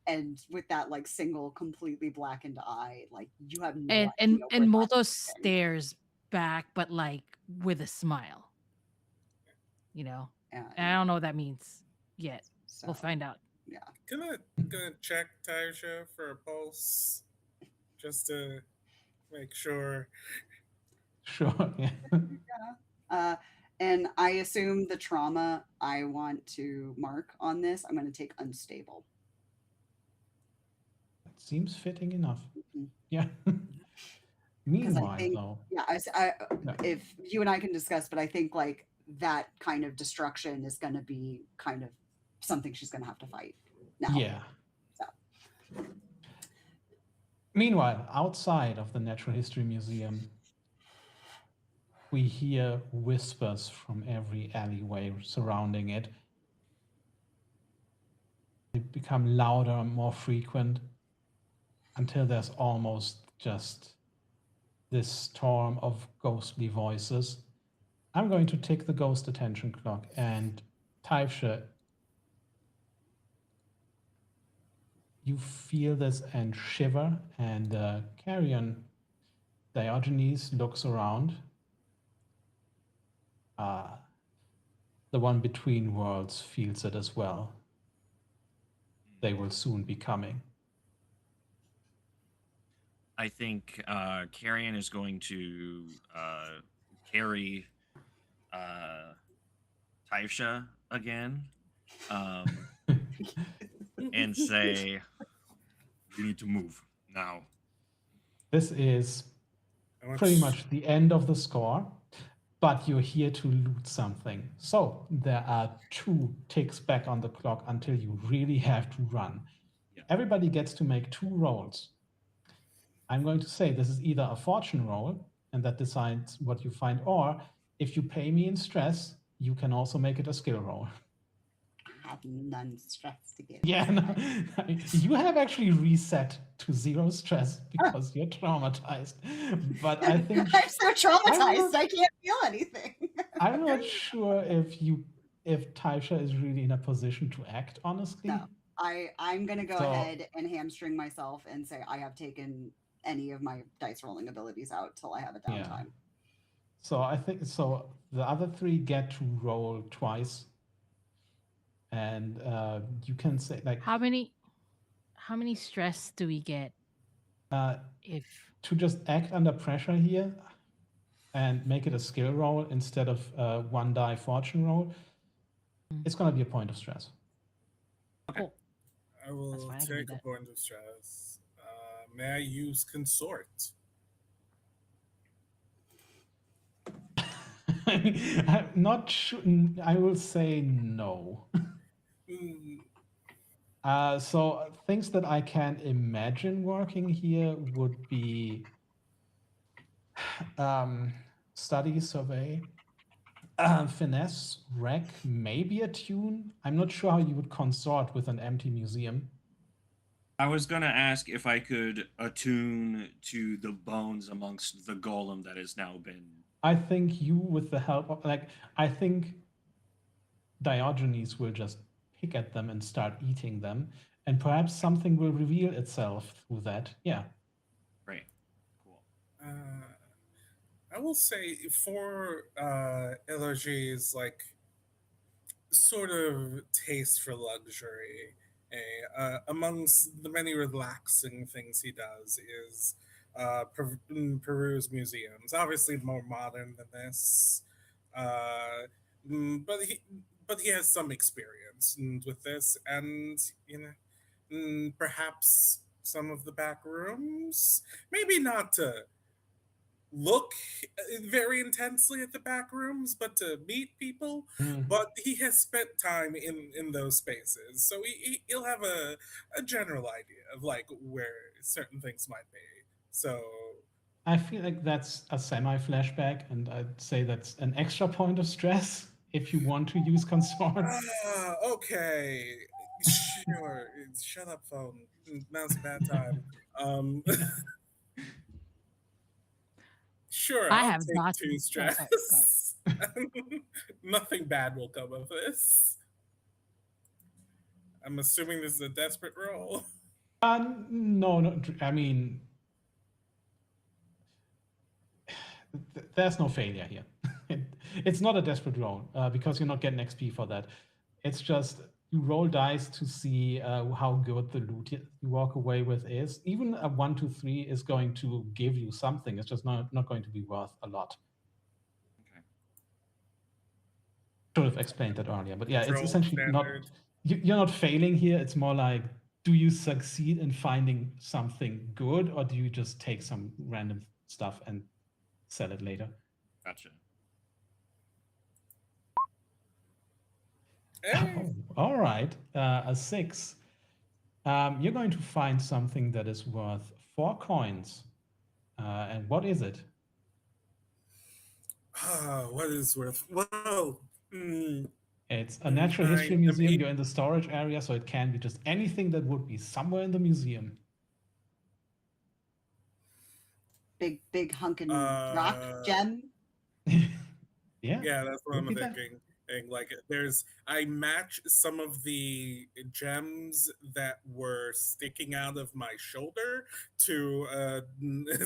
And with that like single completely blackened eye, like you have no idea. And Molto stares back, but like with a smile. You know? And I don't know what that means yet. So, we'll find out. Yeah. Gonna check Taisha for a pulse just to make sure. Sure, yeah. And I assume the trauma I want to mark on this, I'm going to take unstable. That seems fitting enough. Mm-hmm. Yeah. Meanwhile, though. If you and I can discuss, but I think like that kind of destruction is going to be kind of something she's going to have to fight now. Yeah. So. Meanwhile, outside of the Natural History Museum, we hear whispers from every alleyway surrounding it. They become louder and more frequent until there's almost just this storm of ghostly voices. I'm going to tick the ghost attention clock, and Taisha, you feel this and shiver, and Carrion Diogenes looks around. The one between worlds feels it as well. They will soon be coming. I think Carrion is going to carry Taisha again, and say, "You need to move now." This is How much- pretty much the end of the score, but you're here to loot something. So there are 2 ticks back on the clock until you really have to run. Yeah. Everybody gets to make 2 rolls. I'm going to say this is either a fortune roll, and that decides what you find, or if you pay me in stress, you can also make it a skill roll. I have none stress to give. Yeah, no, you have actually reset to 0 stress because you're traumatized. But I think I'm so traumatized, not- I can't feel anything. I'm not sure if Taisha is really in a position to act, honestly. No. I'm gonna go So- ahead and hamstring myself and say I have taken any of my dice rolling abilities out till I have a downtime. So I think so. The other 3 get to roll twice, and you can say like How many stress do we get if to just act under pressure here and make it a skill roll instead of 1 die fortune roll. It's going to be a point of stress. cool. I will fine, I can do take a that. point of stress. May I use consort? I'm not sure. I will say no. Mm, So things that I can imagine working here would be study, survey, finesse, rec, maybe a tune. I'm not sure how you would consort with an empty museum. I was gonna ask if I could attune to the bones amongst the golem that has now been. I think you, with the help of, I think Diogenes will just pick at them and start eating them, and perhaps something will reveal itself through that. Yeah. Great. Cool. I will say for Elogy's like sort of taste for luxury, amongst the many relaxing things he does is peruse museums. Obviously, more modern than this, uh, but he has some experience with this, and perhaps some of the back rooms. Maybe not to look very intensely at the back rooms, but to meet people. But he has spent time in those spaces, so he'll have a general idea of like where certain things might be. So I feel like that's a semi-flashback, and I'd say that's an extra point of stress if you want to use consort. Okay, sure. Shut up, phone. Now's a bad time. Sure, I I'll have take not 2 been- sorry, stress. Nothing bad will come of this. I'm assuming this is a desperate roll. No, I mean, there's no failure here. It's not a desperate roll because you're not getting XP for that. It's just you roll dice to see how good the loot you walk away with is. Even a 1, 2, 3 is going to give you something. It's just not going to be worth a lot. Okay. Should have explained that earlier, but yeah, it's Control essentially standard. you're not failing here. It's more like, do you succeed in finding something good, or do you just take some random stuff and sell it later? Gotcha. Hey, Oh, all right, a 6. You're going to find something that is worth 4 coins. And what is it? what is worth? Well, It's a natural history I am museum. a- You're in the storage area, so it can be just anything that would be somewhere in the museum. Big hunkin' rock gem. Yeah, that's what I'm would be that. thinking. And like, I match some of the gems that were sticking out of my shoulder to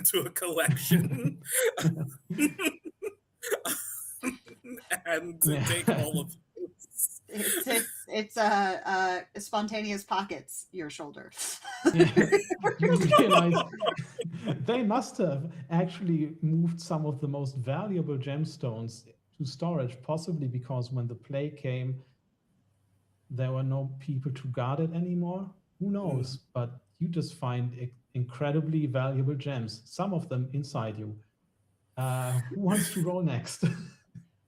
to a collection, and to take all of those. It's spontaneous pockets. Your shoulder. You realize they must have actually moved some of the most valuable gemstones to storage, possibly because when the plague came, there were no people to guard it anymore. Who knows? But you just find incredibly valuable gems, some of them inside you. Who wants to roll next?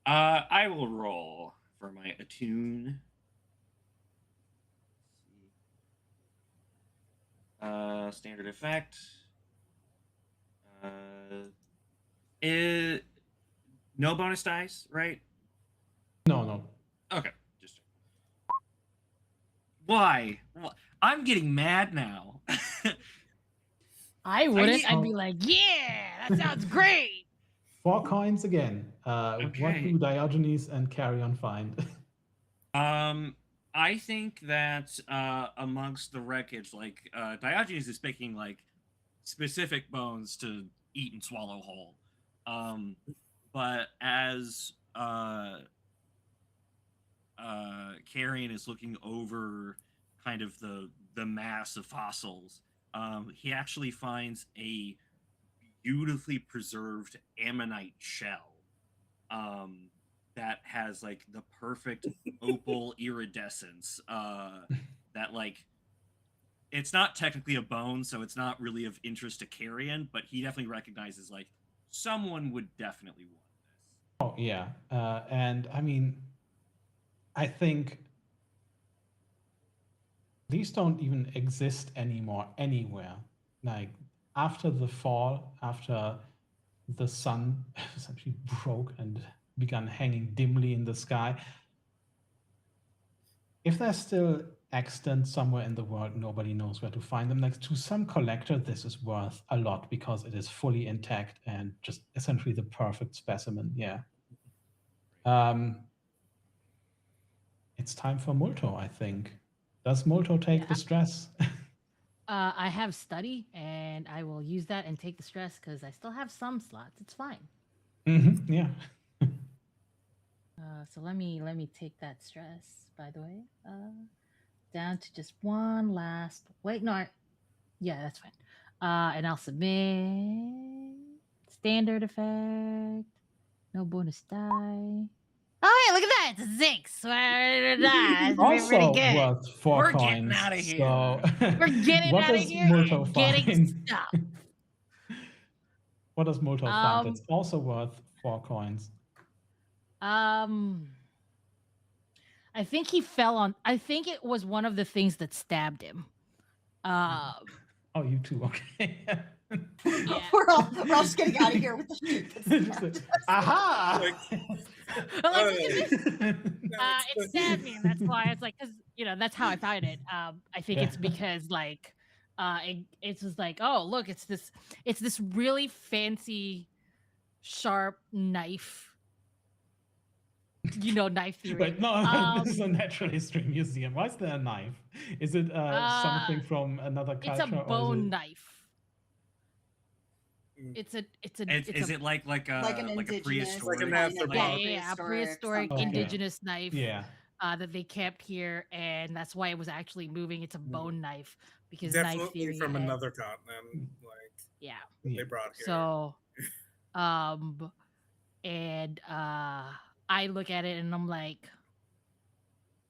I will roll for my attune. Standard effect. No bonus dice, right? No. Okay, just why? I'm getting mad now. I wouldn't. I'd be like, yeah, that sounds great. 4 coins again. What Okay. do Diogenes and Carrion find? I think that amongst the wreckage, like Diogenes is picking like specific bones to eat and swallow whole. But as Carrion is looking over kind of the mass of fossils, he actually finds a beautifully preserved ammonite shell that has like the perfect opal iridescence that like it's not technically a bone, so it's not really of interest to Carrion, but he definitely recognizes like someone would definitely want this. Oh yeah, and I mean, I think these don't even exist anymore anywhere. Like after the fall, after the sun essentially broke and began hanging dimly in the sky, if they're still extant somewhere in the world, nobody knows where to find them. Like to some collector, this is worth a lot because it is fully intact and just essentially the perfect specimen. Yeah. It's time for Multo, I think. Does Multo take the stress? I have study, and I will use that and take the stress because I still have some slots. It's fine. Yeah. So let me take that stress. By the way, down to just one last. Wait, no. Yeah, that's fine. And I'll submit standard effect. No bonus die. Oh, yeah, look at that. It's a 6. That's Also pretty good. worth 4 We're coins. getting out of here. So We're getting what out of does here Multo and getting find? stuff. What does Multo find? It's also worth 4 coins. I think he fell on. I think it was one of the things that stabbed him. Oh, you too. Okay. Yeah. We're all just getting out of here with the shit. Aha! It stabbed me, and that's why it's like, because that's how I find it. I think it's because like, it's just like, oh look, it's this really fancy, sharp knife. Knife theory. Wait, no, this is a natural history museum. Why is there a knife? Is it something from another culture? It's a bone knife. Is it like a prehistoric, a prehistoric indigenous knife? Yeah. That they kept here, and that's why it was actually moving. It's a bone knife because definitely knife theory from another continent, they brought here. So, and I look at it and I'm like,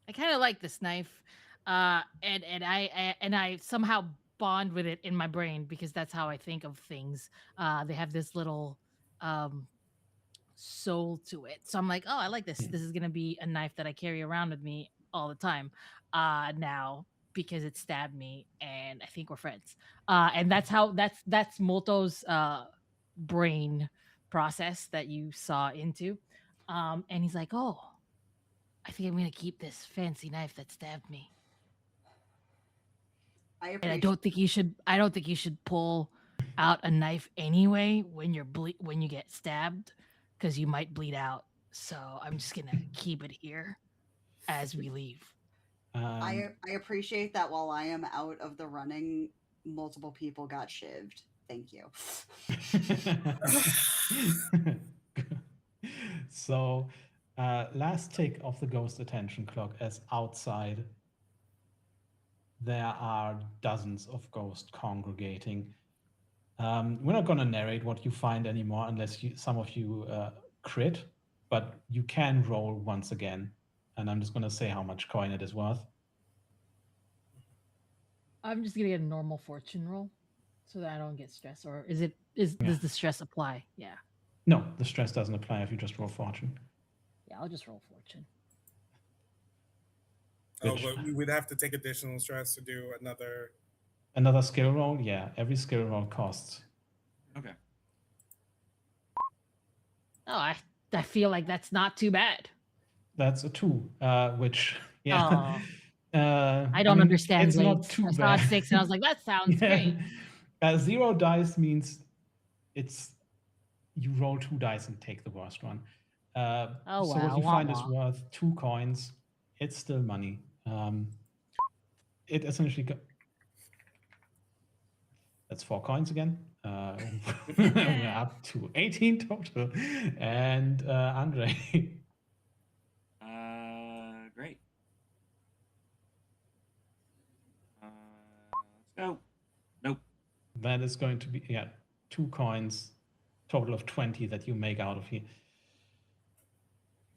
I kind of like this knife, and I somehow bond with it in my brain because that's how I think of things. They have this little soul to it, so I'm like, oh, I like this. This is gonna be a knife that I carry around with me all the time now because it stabbed me, and I think we're friends. And that's Molto's brain process that you saw into. And he's like, oh, I think I'm gonna keep this fancy knife that stabbed me. And I don't think you should pull out a knife anyway when you get stabbed, because you might bleed out. So I'm just gonna keep it here as we leave. I appreciate that while I am out of the running, multiple people got shivved. Thank you. So, last tick of the ghost attention clock, as outside there are dozens of ghosts congregating. We're not going to narrate what you find anymore unless some of you crit. but you can roll once again. And I'm just going to say how much coin it is worth. I'm just gonna get a normal fortune roll so that I don't get stressed. Or does the stress apply? Yeah. No, the stress doesn't apply if you just roll fortune. Yeah, I'll just roll fortune. Oh, but we would have to take additional stress to do another skill roll. Yeah, every skill roll costs. Okay. Oh, I feel like that's not too bad. That's a 2, which I don't understand it's blades. not too I saw bad. a 6 and I was like, that sounds great. 0 dice means you roll 2 dice and take the worst one. So what you find is worth 2 coins. It's still money. It essentially that's 4 coins again. We're up to 18 total. And Andre. Great. Let's go. Nope. That is going to be 2 coins, total of 20 that you make out of here.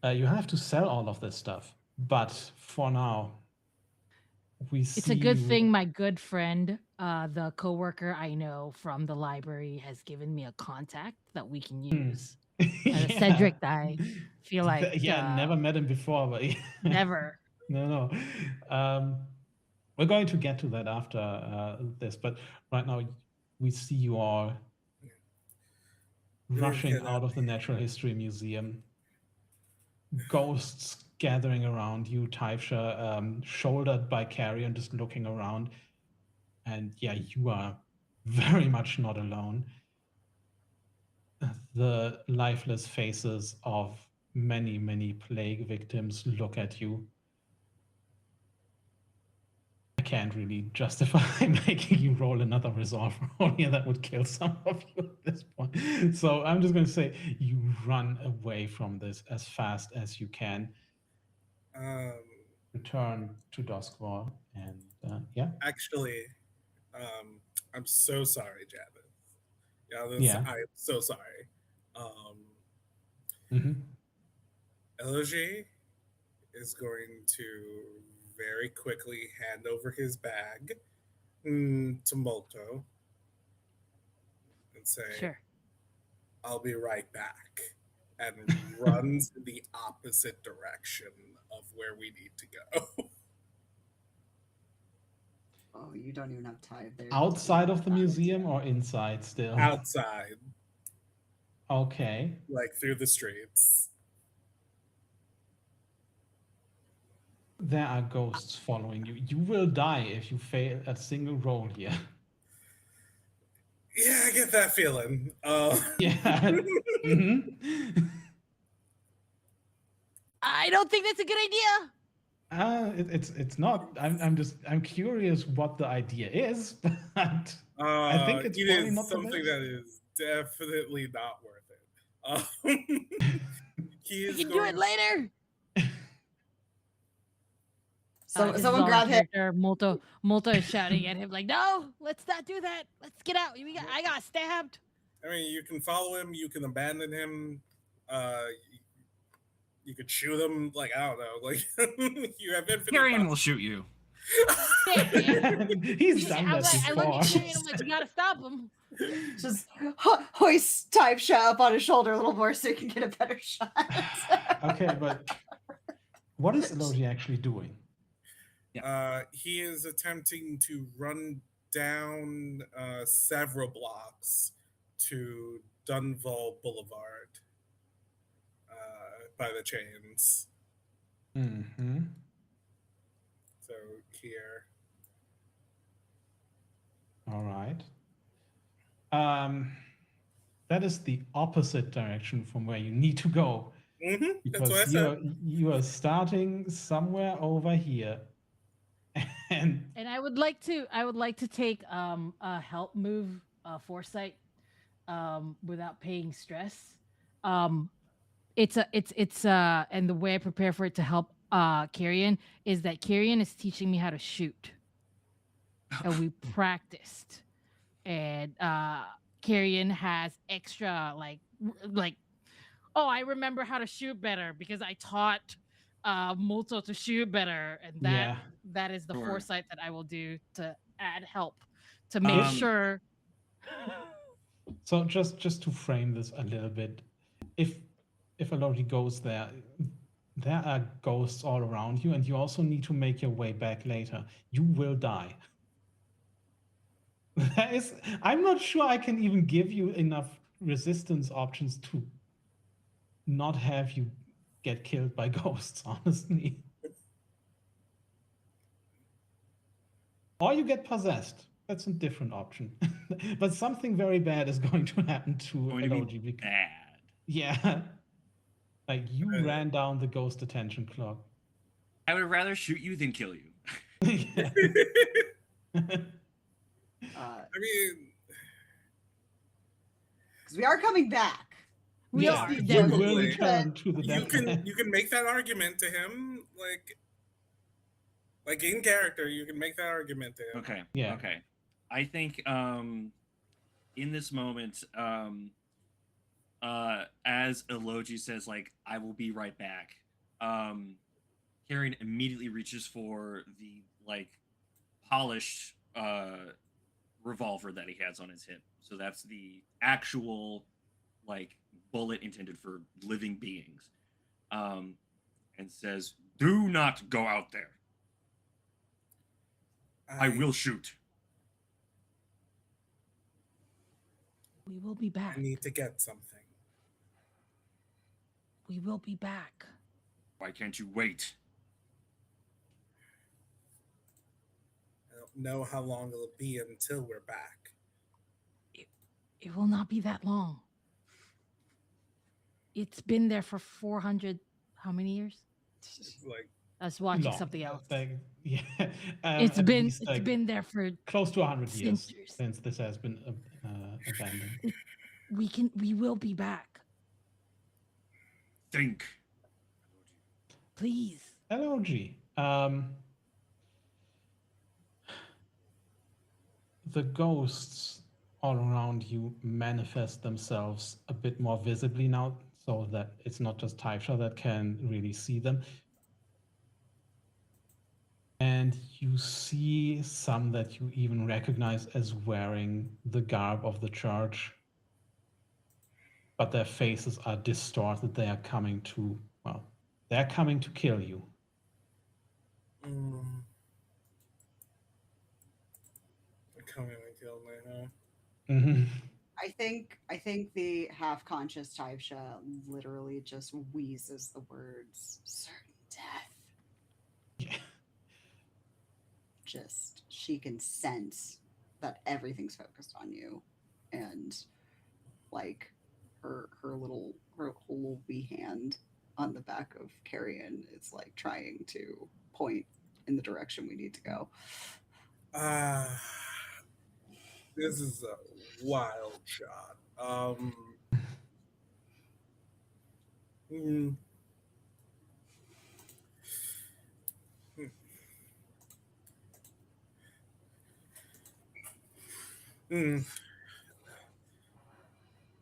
You have to sell all of this stuff, but for now, it's a good thing my good friend, the coworker I know from the library, has given me a contact that we can use. Cedric, I feel like never met him before, but never. No. We're going to get to that after this, but right now we see you all rushing out of the Natural History Museum. Ghosts gathering around you, Taifsha, shouldered by Carrion, just looking around. And yeah, you are very much not alone. The lifeless faces of many, many plague victims look at you. I can't really justify making you roll another resolve roll here. That would kill some of you at this point. So I'm just going to say you run away from this as fast as you can. Return to Duskwall and Actually, I'm so sorry, Janis. I'm so sorry. Eloge is going to very quickly hand over his bag to Molto and say, "Sure, I'll be right back," and runs in the opposite direction of where we need to go. Oh, you don't even have time there. Outside of the museum or inside still? Outside. Okay. Like through the streets. There are ghosts following you. You will die if you fail a single roll here. Yeah, I get that feeling. Yeah. I don't think that's a good idea. It's not. I'm curious what the idea is, but I think it's probably not something that is definitely not worth it. You can do it later. So someone grab him. Molto is shouting at him like, "No, let's not do that. Let's get out. I got stabbed." I mean, you can follow him. You can abandon him. You could shoot him. Like, I don't know. Like, you have infinite. Carrion will shoot you. He's done that I look before. at Carrion. I'm like, you gotta stop him. Just hoist Taifsha up on his shoulder a little more so you can get a better shot. Okay, but what is Eloge actually doing? He is attempting to run down several blocks to Dunval Boulevard by the chains. So here. All right. That is the opposite direction from where you need to go. That's what I said. You are starting somewhere over here. And I would like to take a help move, foresight, without paying stress. It's and the way I prepare for it to help Carrion is that Carrion is teaching me how to shoot, and we practiced, and Carrion has extra like oh, I remember how to shoot better because I taught Multo to shoot better, and Yeah. that is the Sure. foresight that I will do to add help to make sure. So just to frame this a little bit, if Aloji goes there are ghosts all around you, and you also need to make your way back later. You will die. I'm not sure I can even give you enough resistance options to not have you get killed by ghosts, honestly. Or you get possessed. That's a different option. But something very bad is going to happen to Aloji. Bad. Yeah. Like, you ran down the ghost attention clock. I would rather shoot you than kill you. Yeah. I mean, because we are coming back. We Yeah, are. you will Definitely. return to the you Deathlands. can make that argument to him, like in character. You can make that argument to him. Okay. Yeah. Okay. I think in this moment, as Aloji says, like, I will be right back. Karen immediately reaches for the like polished revolver that he has on his hip. So that's the actual like bullet intended for living beings. And says, "Do not go out there. I will shoot." We will be back. I need to get something. We will be back. Why can't you wait? I don't know how long it'll be until we're back. It will not be that long. It's been there for 400, how many years? It's like I was watching Long. something else. Like, yeah. It's at been least, like, been there for close to 100 years centuries. since this has been abandoned. We will be back. Think. Please. LOG. The ghosts all around you manifest themselves a bit more visibly now, so that it's not just Taisha that can really see them. And you see some that you even recognize as wearing the garb of the church, but their faces are distorted. They are coming to, well, they're coming to kill you. They're coming to kill me, huh? Mm-hmm. I think the half-conscious Taisha literally just wheezes the words "certain death." Yeah. Just she can sense that everything's focused on you, and like her whole wee hand on the back of Carrion is like trying to point in the direction we need to go. This is a wild shot.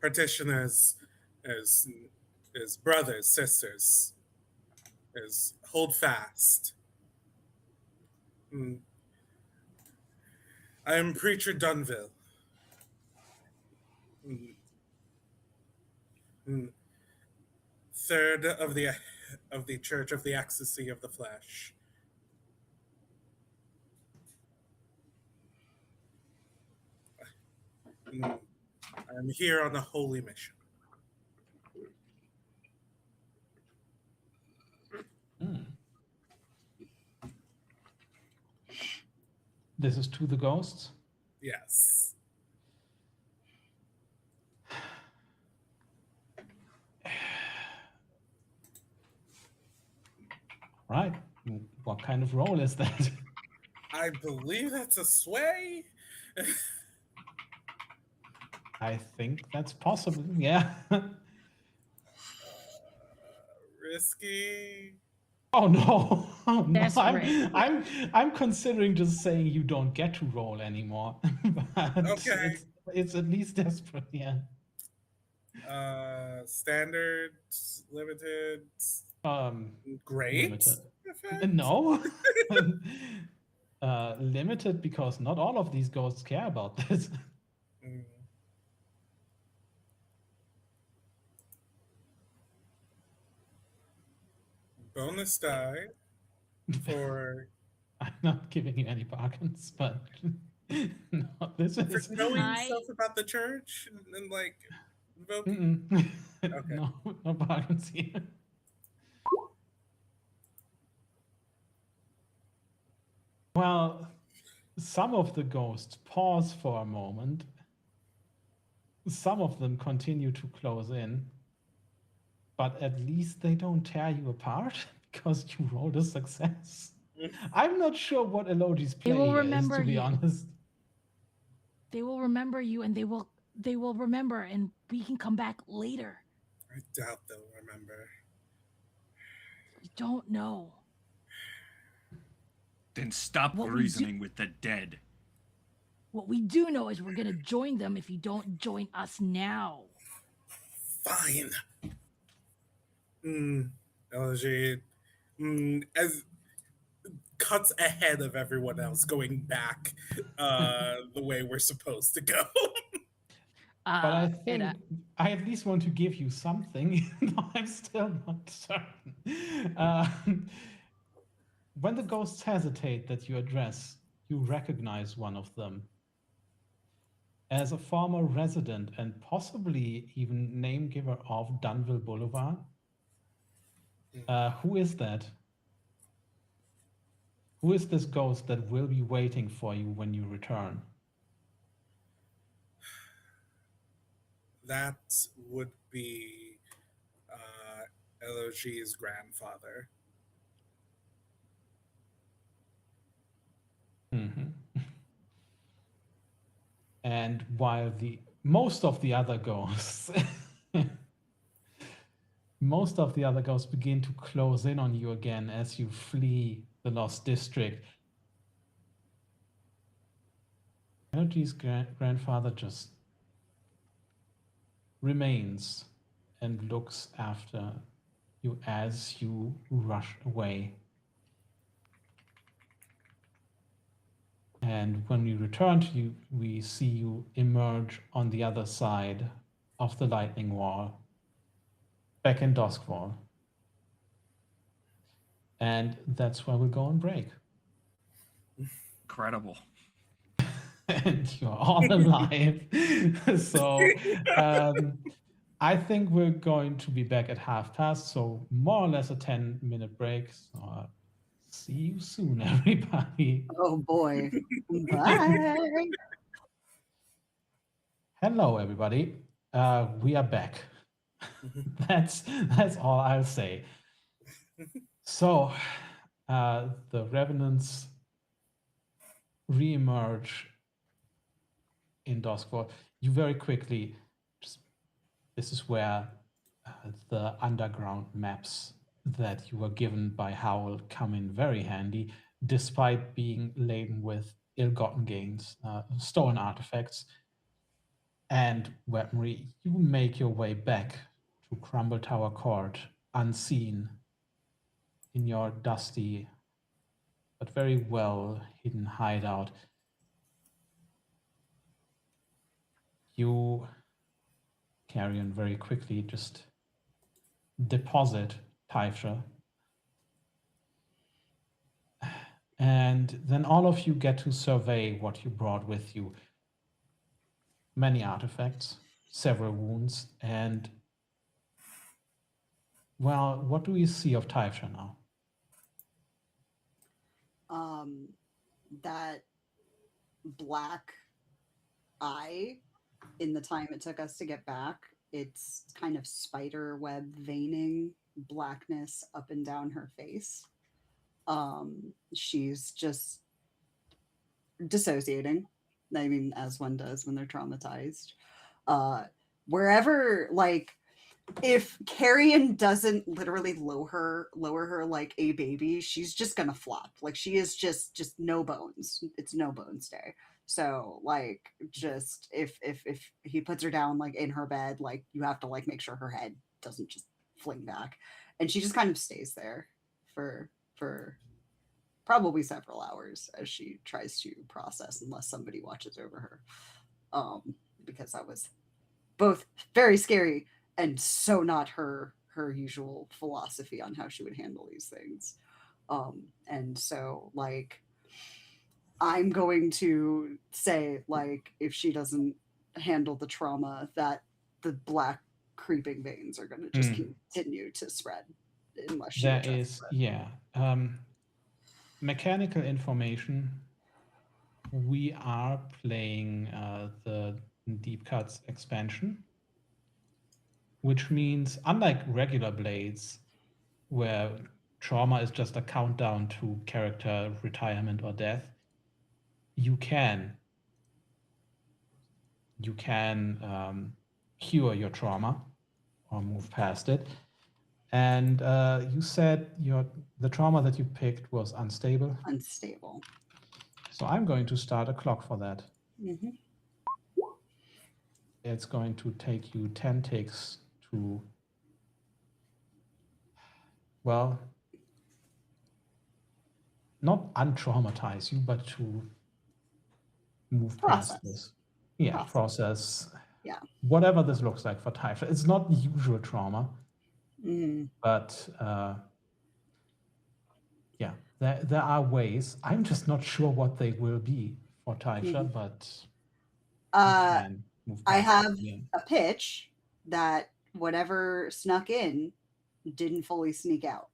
Partitioners, as brothers, sisters, as hold fast. I am Preacher Dunville. Third of the Church of the Ecstasy of the Flesh. I am here on a holy mission. This is to the ghosts? Yes. Right. What kind of role is that? I believe that's a sway. I think that's possible, yeah. Risky. Oh no! Oh, no. Desperate. I'm considering just saying you don't get to roll anymore. But Okay. it's at least desperate, yeah. Standard, limited, great Limited. effect? No. Limited because not all of these ghosts care about this. Mm. Bonus die for I'm not giving you any bargains, but no, this for is knowing I- stuff about the church and like invoking. Okay. no bargains here. Well, some of the ghosts pause for a moment. Some of them continue to close in, but at least they don't tear you apart because you rolled a success. I'm not sure what Elogi's play will here is, remember to be you. honest. They will remember you, and they will remember, and we can come back later. I doubt they'll remember. We don't know. Then stop What we do- reasoning with the dead. What we do know is we're gonna join them if you don't join us now. Fine. LG as cuts ahead of everyone else going back the way we're supposed to go. But I and, think I at least want to give you something, even though I'm still not certain. When the ghosts hesitate that you address, you recognize one of them. As a former resident and possibly even name giver of Dunville Boulevard, who is that? Who is this ghost that will be waiting for you when you return? That would be LOG's grandfather. Mm-hmm. And while most of the other ghosts begin to close in on you again as you flee the Lost District, Energy's grandfather just remains and looks after you as you rush away. And when we return to you, we see you emerge on the other side of the lightning wall, back in Duskwall. And that's where we'll go on break. Incredible. And you're all alive. So I think we're going to be back at past, so more or less a 10-minute break. So see you soon, everybody. Oh boy. Bye. Hello, everybody. We are back. That's all I'll say. So the Revenants re-emerge in Duskwall. You very quickly, this is where the underground maps that you were given by Howl come in very handy, despite being laden with ill-gotten gains, stolen artifacts, and weaponry. You make your way back to Crumble Tower Court, unseen, in your dusty but very well hidden hideout. You, Carrion, very quickly just deposit Typhra. And then all of you get to survey what you brought with you. Many artifacts, several wounds, and well, what do we see of Typhra now? That black eye, in the time it took us to get back, it's kind of spider web veining blackness up and down her face. She's just dissociating. I mean, as one does when they're traumatized. Wherever, like, if Carrion doesn't literally lower her like a baby, she's just gonna flop. Like, she is just no bones. It's no bones day. So like just if he puts her down like in her bed, like you have to like make sure her head doesn't just fling back. And she just kind of stays there for probably several hours as she tries to process, unless somebody watches over her. Because that was both very scary and so not her usual philosophy on how she would handle these things. And so like I'm going to say, like, if she doesn't handle the trauma, that the black creeping veins are going to just continue to spread unless she There addresses is, it. yeah. Mechanical information. We are playing the Deep Cuts expansion, which means, unlike regular Blades, where trauma is just a countdown to character retirement or death, you can cure your trauma or move past it. And you said the trauma that you picked was unstable. Unstable. So I'm going to start a clock for that. Mm-hmm. It's going to take you 10 ticks to, well, not untraumatize you, but to move past this. Yeah, process. Yeah. Whatever this looks like for Typhra. It's not usual trauma, but yeah, there are ways. I'm just not sure what they will be for Typhra, but I have a pitch that whatever snuck in didn't fully sneak out,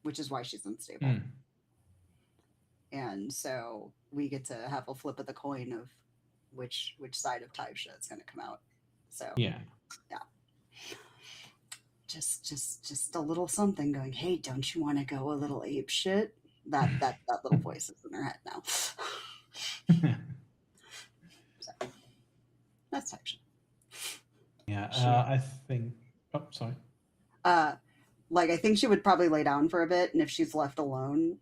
which is why she's unstable. And so we get to have a flip of the coin of which side of Typhra is going to come out. So yeah. Just a little something going, hey, don't you want to go a little ape shit? That little voice is in her head now. So, that's Typhra. Yeah, I think. Oh, sorry. Like I think she would probably lay down for a bit, and if she's left alone,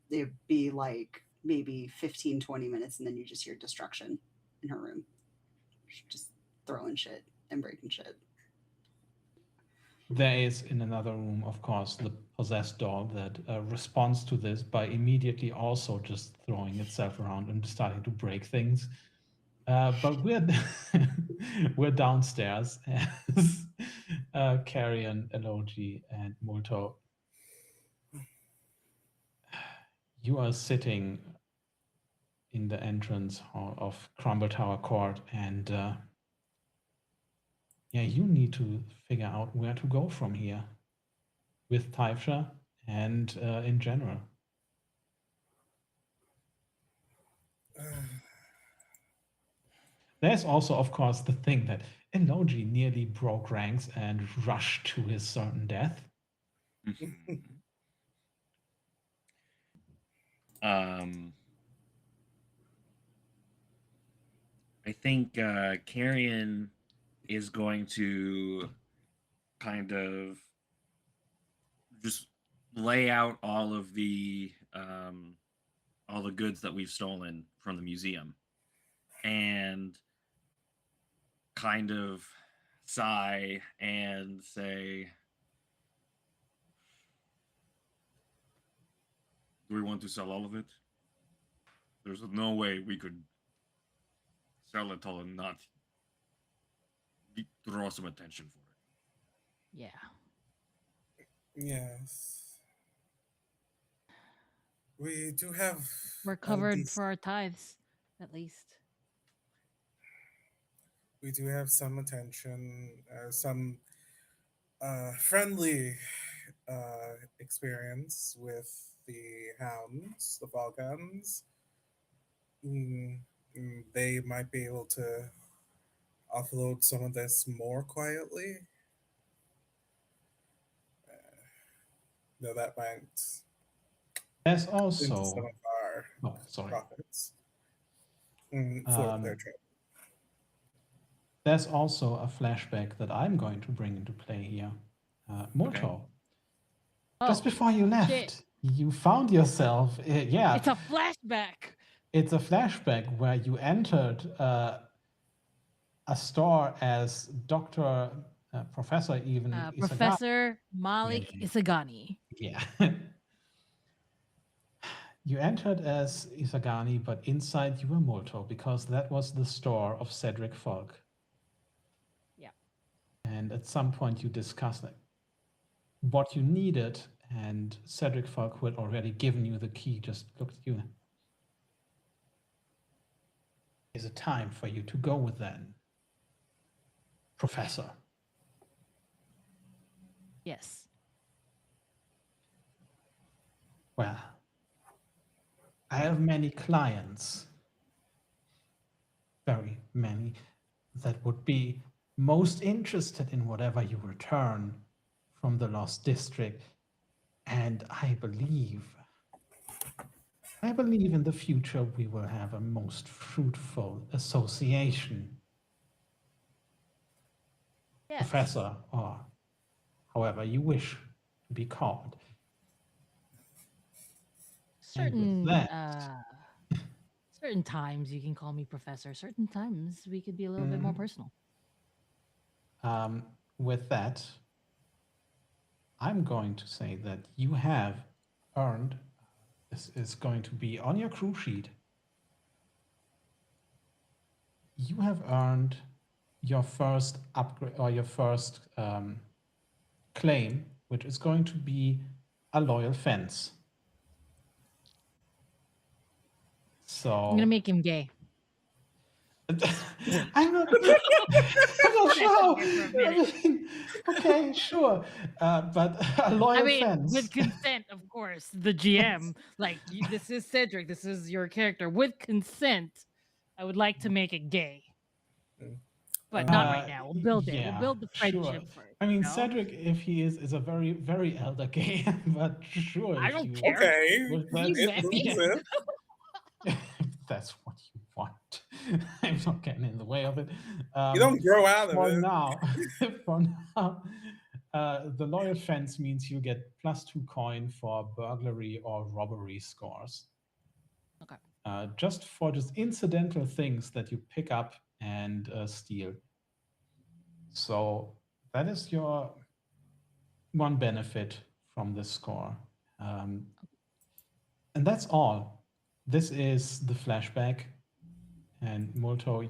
it'd be like maybe 15, 20 minutes, and then you just hear destruction in her room. She's just throwing shit and breaking shit. There is in another room, of course, the possessed doll that responds to this by immediately also just throwing itself around and starting to break things. But we're downstairs as Carrion, Elogi, and Molto. You are sitting in the entrance hall of Crumble Tower Court, and you need to figure out where to go from here with Typhra and in general. There's also, of course, the thing that Elogi nearly broke ranks and rushed to his certain death. I think Carrion is going to kind of just lay out all the goods that we've stolen from the museum and kind of sigh and say, do we want to sell all of it? There's no way we could sell it all and not draw some attention for it. Yeah. Yes. We do have... We're covered for our tithes, at least. We do have some attention, some friendly experience with the hounds, the fog hounds. They might be able to offload some of this more quietly. Though that might... There's also some of our profits for their trip. There's also a flashback that I'm going to bring into play here. Molto, just before you left, you found yourself. It's a flashback. It's a flashback where you entered a store as Dr. Professor even Isagami. Professor Malik Yeah. Isagani. Yeah. You entered as Isagani, but inside you were Molto, because that was the store of Cedric Falk. Yeah. And at some point you discussed what you needed, and Cedric Falk, who had already given you the key, just looked at you. Is it time for you to go then, Professor? Yes. Well, I have many clients, very many, that would be most interested in whatever you return from the Lost District. And I believe in the future we will have a most fruitful association. Yes. Professor, or however you wish to be called. Certain that- certain times you can call me Professor. Certain times we could be a little bit more personal. With that, I'm going to say that you have earned, this is going to be on your crew sheet, you have earned your first upgrade or your first claim, which is going to be a loyal fence. So I'm gonna make him gay. I'm not sure. I mean, okay, sure. But a loyal fence. With consent, of course. The GM, like, this is Cedric, this is your character. With consent, I would like to make it gay. But not right now. We'll build it. Yeah, We'll build the friendship sure. first. I mean, you know? Cedric, if he is a very, very elder gay, but sure. I if don't you, care. Okay. Well, Inclusive. that's what you want. I'm not getting in the way of it. You don't grow out of For it. now, for now, the loyal fence means you get +2 coin for burglary or robbery scores. Okay. Just for just incidental things that you pick up and steal. So that is your one benefit from this score. And that's all. This is the flashback. And Molto,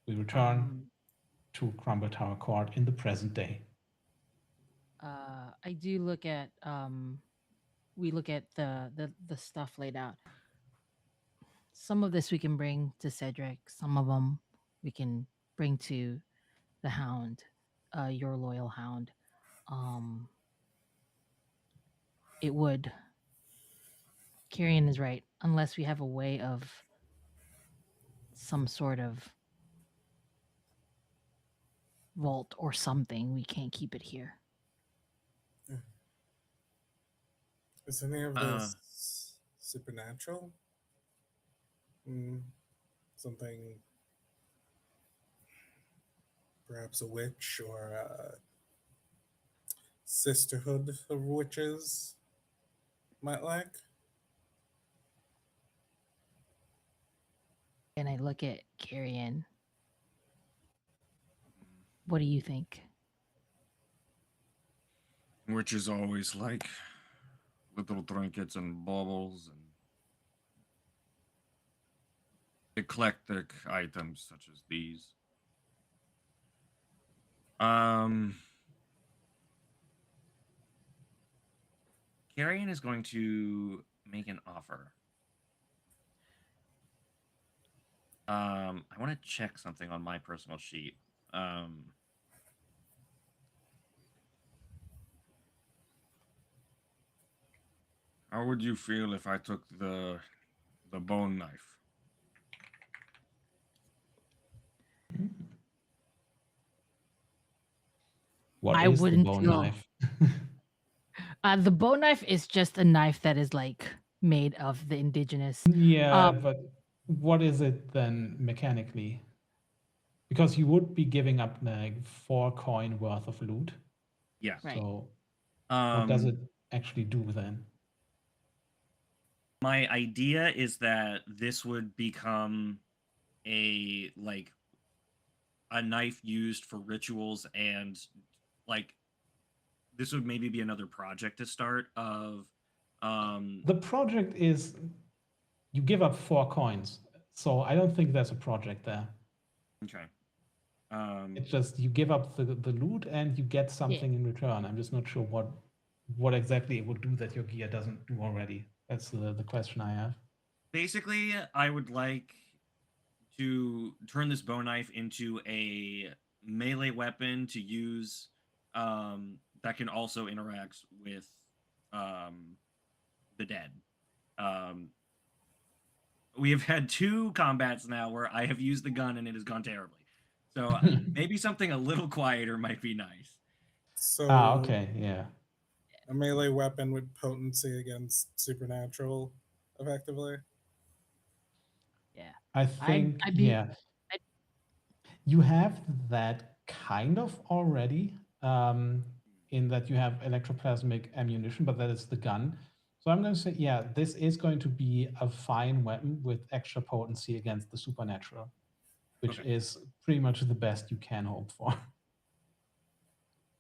we return to Crumble Tower Court in the present day. I do look at we look at the stuff laid out. Some of this we can bring to Cedric, some of them we can bring to the Hound, your loyal Hound. It would, Kyrian is right, unless we have a way of some sort of vault or something, we can't keep it here. Is any of this supernatural? Something, perhaps a witch or a sisterhood of witches might like? And I look at Kyrian. What do you think? Witches always like little trinkets and baubles and eclectic items such as these. Kyrian is going to make an offer. I want to check something on my personal sheet. How would you feel if I took the bone knife? What I is wouldn't the bone feel- knife? The bone knife is just a knife that is like made of the indigenous. Yeah, but what is it then mechanically? Because you would be giving up like 4 coin worth of loot. Yeah. Right. So what does it actually do then? My idea is that this would become a knife used for rituals, and like this would maybe be another project to start of The project is you give up 4 coins, so I don't think there's a project there. okay. It's just you give up the loot and you get something in return. I'm just not sure what exactly it would do that your gear doesn't do already. That's the question I have. Basically, I would like to turn this bow knife into a melee weapon to use that can also interact with the dead. We have had 2 combats now where I have used the gun and it has gone terribly. So maybe something a little quieter might be nice. So okay, yeah. A melee weapon with potency against supernatural, effectively. Yeah. I think you have that kind of already, in that you have electroplasmic ammunition, but that is the gun. So I'm going to say, yeah, this is going to be a fine weapon with extra potency against the supernatural, which is pretty much the best you can hope for.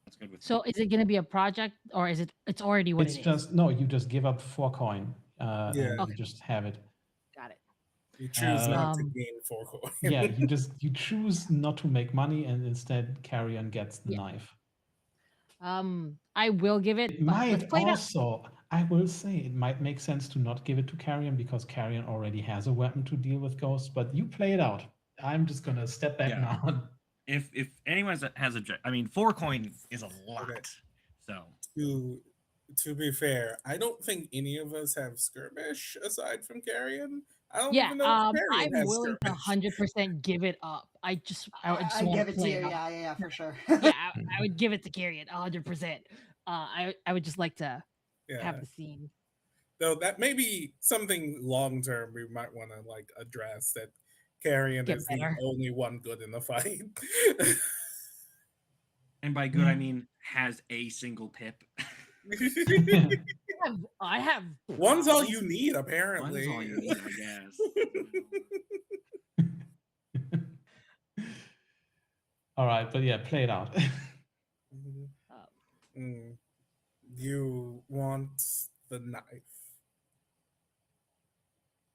That's good with So is it going to be a project, or is it's already what it's it just is? no, you just give up 4 coin, Yeah. and Okay. you just have it. Got it. You choose not to gain 4 coin. Yeah, you choose not to make money, and instead Carrion gets the knife. I will give it. It might let's play also, I will say, it might make sense to not give it to Carrion because Carrion already has a weapon to deal with ghosts. But you play it out. I'm just gonna step back now. If anyone has a, I mean, 4 coin is a lot. Okay. So to be fair, I don't think any of us have skirmish aside from Carrion. I don't Yeah, even know if Carrion I'm has willing to skirmish. 100% give it up. I just want give to it to play you. it out. Yeah, for sure. Yeah, I would give it to Carrion 100%. I would just like to have the scene. Though that may be something long term we might want to like address, that Carrion is the only one good in the fight. And by good, I mean has a single pip. I have one's all you need, apparently. One's all you need, I guess. All right, but yeah, play it out. You want the knife.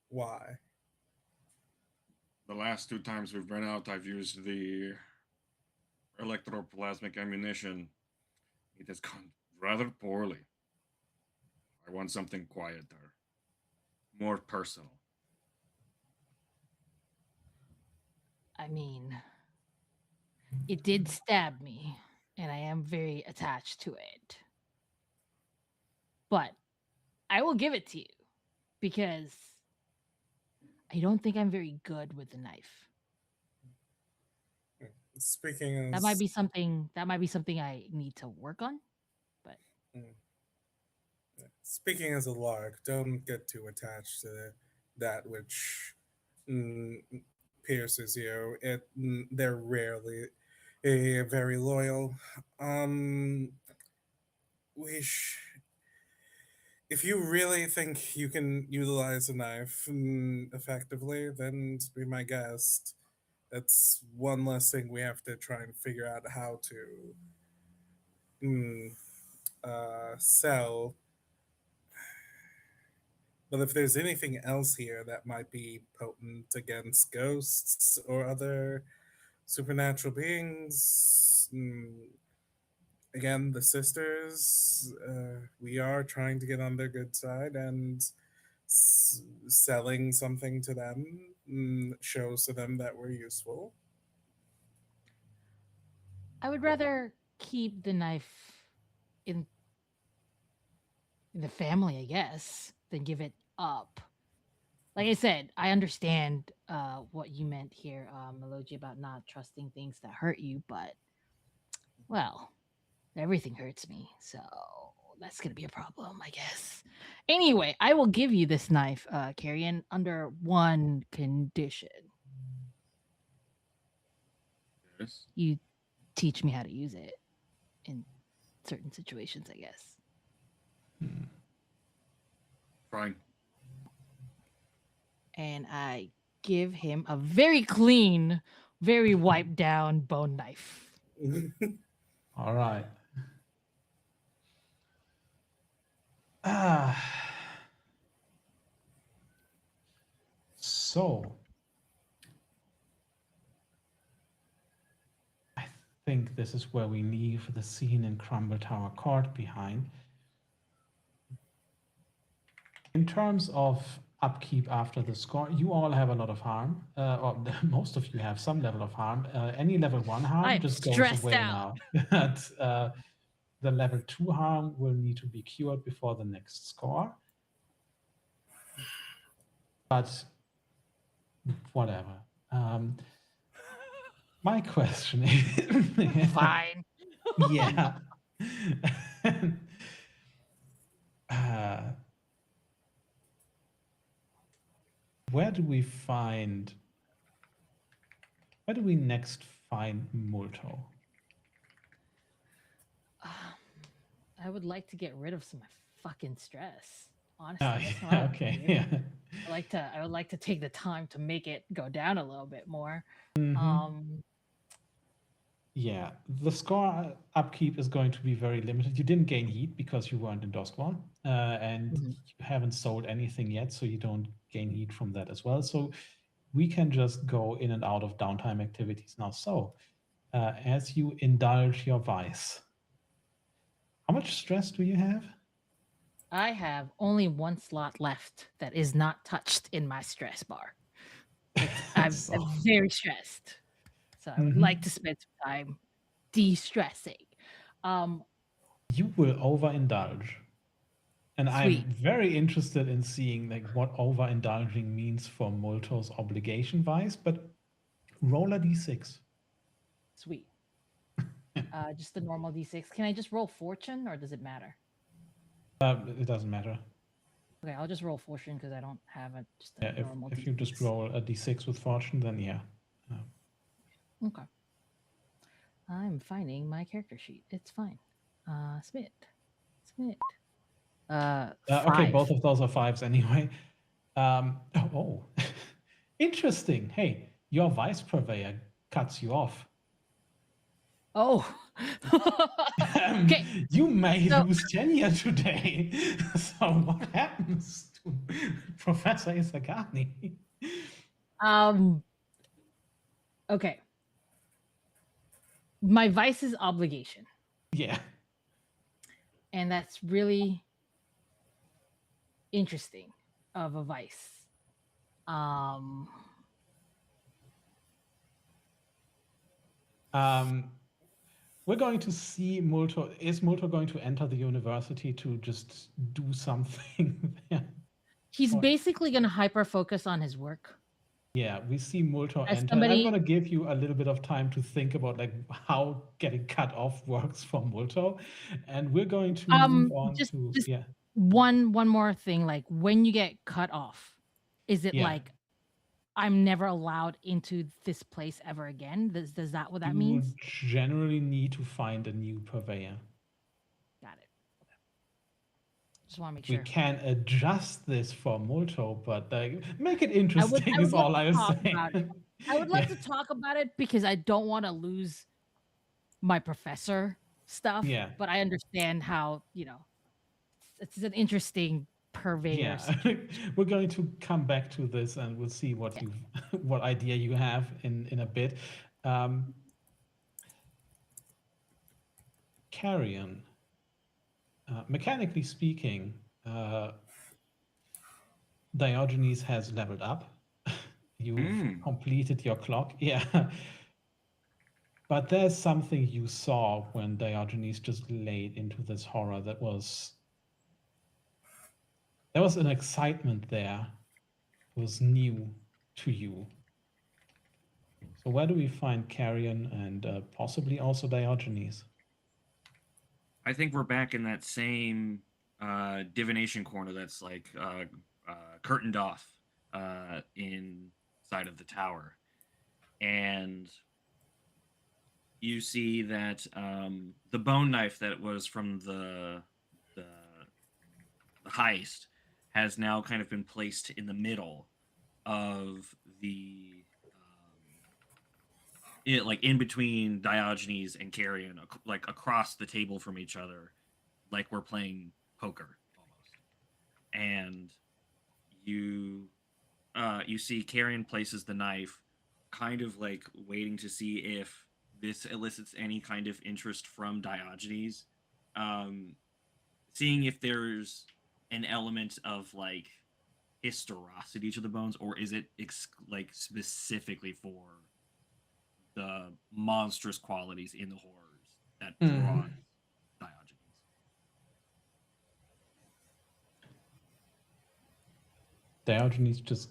Why? The last 2 times we've run out, I've used the electroplasmic ammunition. It has gone rather poorly. I want something quieter, more personal. I mean, it did stab me, and I am very attached to it. But I will give it to you because I don't think I'm very good with the knife. Speaking that might be something I need to work on. But speaking as a lark, don't get too attached to that which pierces you. They're rarely very loyal. If you really think you can utilize a knife effectively, then be my guest. That's one less thing we have to try and figure out how to sell. But if there's anything else here that might be potent against ghosts or other supernatural beings, again, the sisters, we are trying to get on their good side, and selling something to them shows to them that we're useful. I would rather keep the knife in the family, I guess, than give it up. Like I said, I understand what you meant here, Meloji, about not trusting things that hurt you, but, well, everything hurts me, so that's going to be a problem, I guess. Anyway, I will give you this knife, Carrion, under one condition. Yes? You teach me how to use it in certain situations, I guess. Fine. and I give him a very clean, very wiped down bone knife. All right. So I think this is where we leave the scene in Crumble Tower Court behind. In terms of upkeep after the score, you all have a lot of harm, or most of you have some level of harm. Any level 1 harm I'm just goes stressed away out. now. But the level 2 harm will need to be cured before the next score. But whatever. My question is... Fine. Yeah. Where do we next find Molto? I would like to get rid of some fucking stress. Honestly, Oh, that's what yeah, I would okay, do. yeah. I would like to take the time to make it go down a little bit more. Mhm. Yeah, the score upkeep is going to be very limited. You didn't gain heat because you weren't in Doskwon, and Mhm. you haven't sold anything yet, so you don't gain heat from that as well. So we can just go in and out of downtime activities now. So as you indulge your vice, how much stress do you have? I have only one slot left that is not touched in my stress bar. I'm very stressed, so I would like to spend some time de-stressing. You will overindulge. And Sweet. I'm very interested in seeing like what overindulging means for Molto's obligation vice, but roll a d6. Sweet. Just the normal d6. Can I just roll fortune, or does it matter? It doesn't matter. Okay, I'll just roll fortune because I don't have just a Yeah, normal if you just roll a d6 with fortune, then yeah. Okay. I'm finding my character sheet. It's fine. Smith. Okay, 5. both of those are 5s anyway. Oh, interesting. Hey, your vice purveyor cuts you off. Oh. Okay. You may lose tenure today. So what happens to Professor Isagani? Okay. My vice is obligation. Yeah. And that's really interesting of a vice. We're going to see Molto. Is Molto going to enter the university to just do something there? He's basically going to hyper focus on his work. Yeah, we see Molto As enter. somebody- I'm going to give you a little bit of time to think about like how getting cut off works for Molto, and we're going to move on just yeah. One more thing. Like when you get cut off, is it like I'm never allowed into this place ever again? Does that what that means? You generally need to find a new purveyor. Got it. Okay. Just want to make sure. We can adjust this for Molto, but make it interesting is all I was saying. I would like to talk about it because I don't want to lose my professor stuff. Yeah. But I understand how, it's an interesting purveyor. Yeah. We're going to come back to this and we'll see what what idea you have in a bit. Carrion. Mechanically speaking, Diogenes has leveled up. You've completed your clock. Yeah. But there's something you saw when Diogenes just laid into this horror that was... There was an excitement there. It was new to you. So where do we find Carrion and possibly also Diogenes? I think we're back in that same divination corner that's like curtained off inside of the tower. And you see that the bone knife that was from the heist has now kind of been placed in the middle of the like in between Diogenes and Carrion, like across the table from each other, like we're playing poker almost. And you see Carrion places the knife, kind of like waiting to see if this elicits any kind of interest from Diogenes, seeing if there's an element of like historicity to the bones, or is it like specifically for the monstrous qualities in the horrors that draw Diogenes. Diogenes just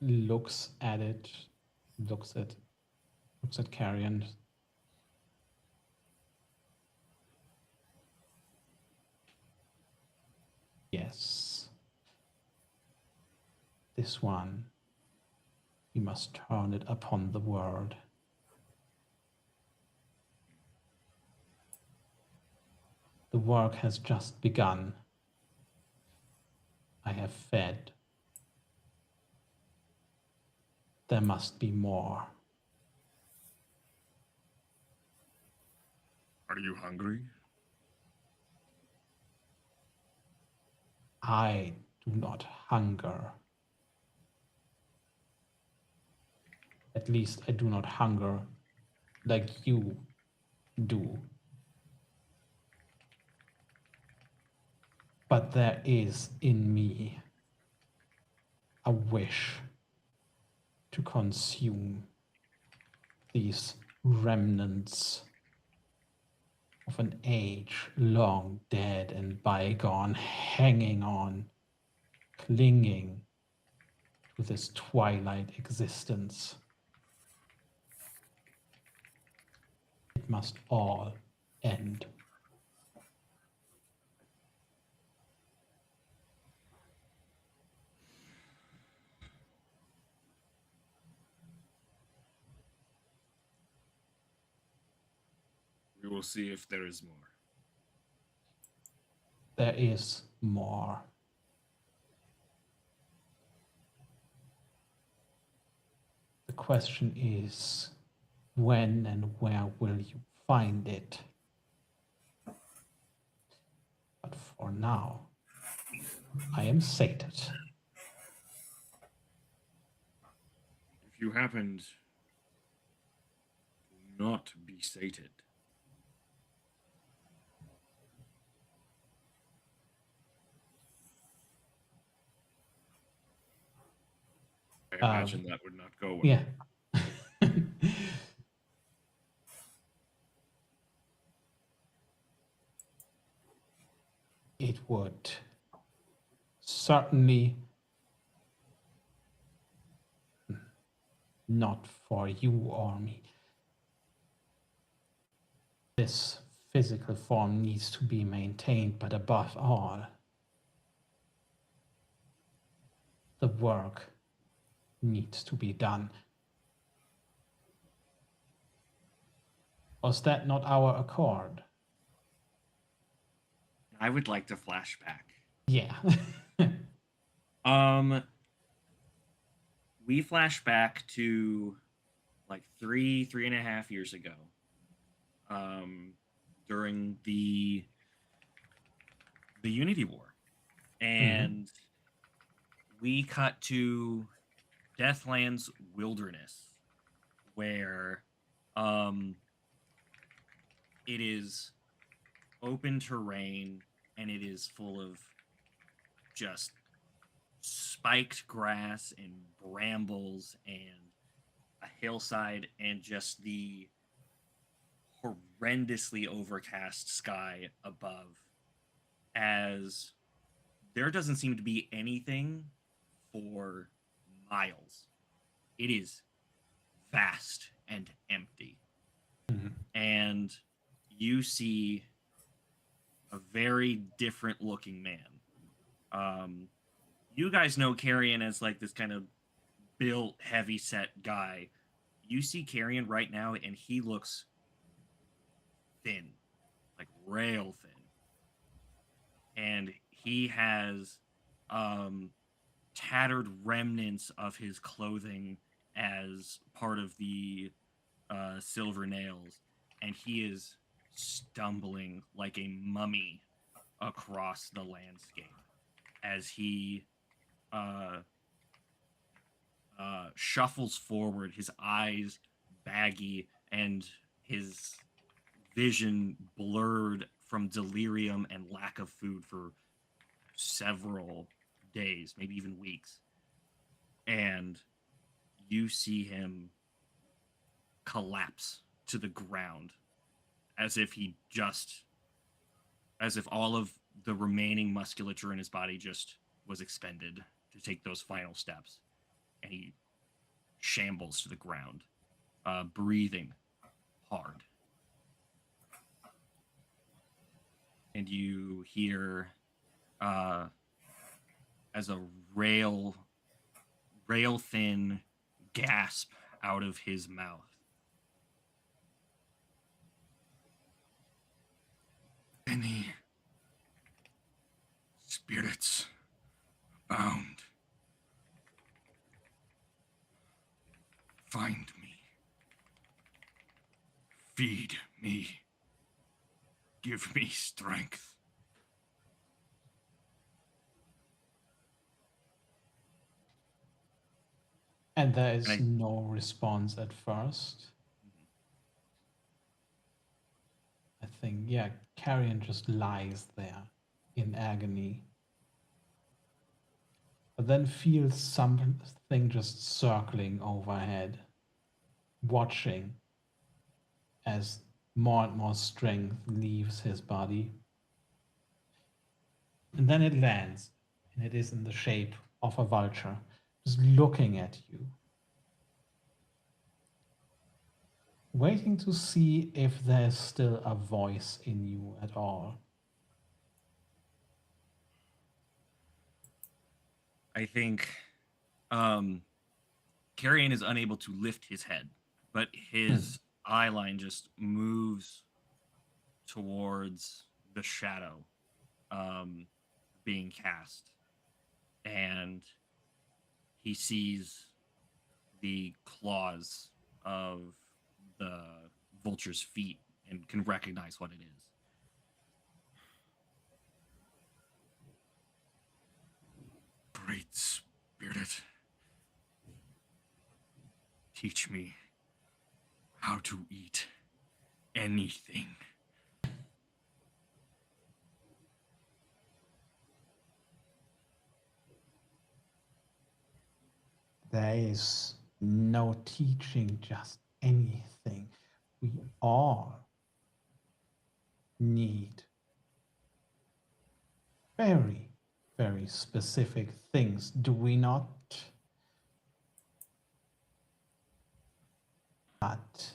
looks at it, looks at Carrion. Yes. This one, we must turn it upon the world. The work has just begun. I have fed. There must be more. Are you hungry? I do not hunger. At least I do not hunger like you do. But there is in me a wish to consume these remnants of an age long dead and bygone, hanging on, clinging to this twilight existence. It must all end. We will see if there is more. There is more. The question is, when and where will you find it? But for now, I am sated. If you happened to not be sated, I imagine that would not go well. Yeah. It would certainly not for you or me. This physical form needs to be maintained, but above all, the work needs to be done. Was that not our accord? I would like to flash back. Yeah. We flash back to like 3.5 years ago. During the Unity War. And we cut to Deathlands Wilderness, where it is open terrain and it is full of just spiked grass and brambles and a hillside and just the horrendously overcast sky above, as there doesn't seem to be anything for miles. It is vast and empty. And you see a very different looking man. You guys know Carrion as like this kind of built, heavy set guy. You see Carrion right now and he looks thin, like rail thin. And he has tattered remnants of his clothing as part of the silver nails, and he is stumbling like a mummy across the landscape as he shuffles forward, his eyes baggy and his vision blurred from delirium and lack of food for several days, maybe even weeks. And you see him collapse to the ground as if all of the remaining musculature in his body just was expended to take those final steps. And he shambles to the ground, breathing hard. And you hear as a rail thin gasp out of his mouth. Any spirits bound, find me, feed me, give me strength. And there is no response at first. I think, yeah, Carrion just lies there in agony. But then feels something just circling overhead, watching as more and more strength leaves his body. And then it lands, and it is in the shape of a vulture, just looking at you, waiting to see if there's still a voice in you at all. I think Carrion is unable to lift his head, but his eye line just moves towards the shadow being cast. And he sees the claws of the vulture's feet and can recognize what it is. Great Spirit, teach me how to eat anything. There is no teaching just anything. We all need very, very specific things, do we not? But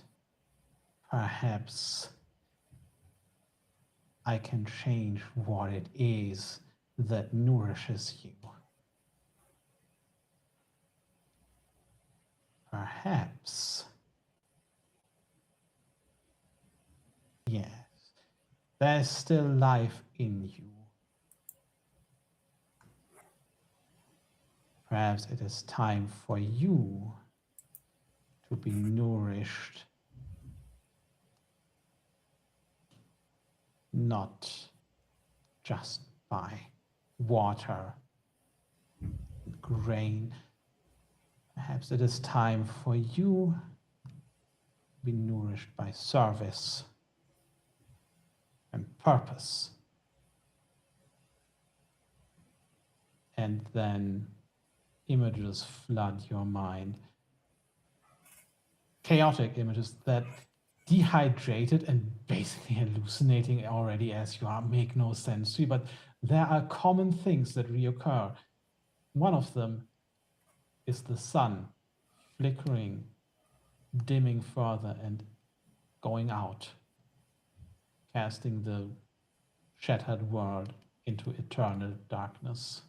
perhaps I can change what it is that nourishes you. Perhaps. Yes, there's still life in you. Perhaps it is time for you to be nourished, not just by water, grain. Perhaps it is time for you to be nourished by service and purpose. And then images flood your mind. Chaotic images that dehydrated and basically hallucinating already as you are make no sense to you, but there are common things that reoccur. One of them is the sun flickering, dimming further and going out, casting the shattered world into eternal darkness.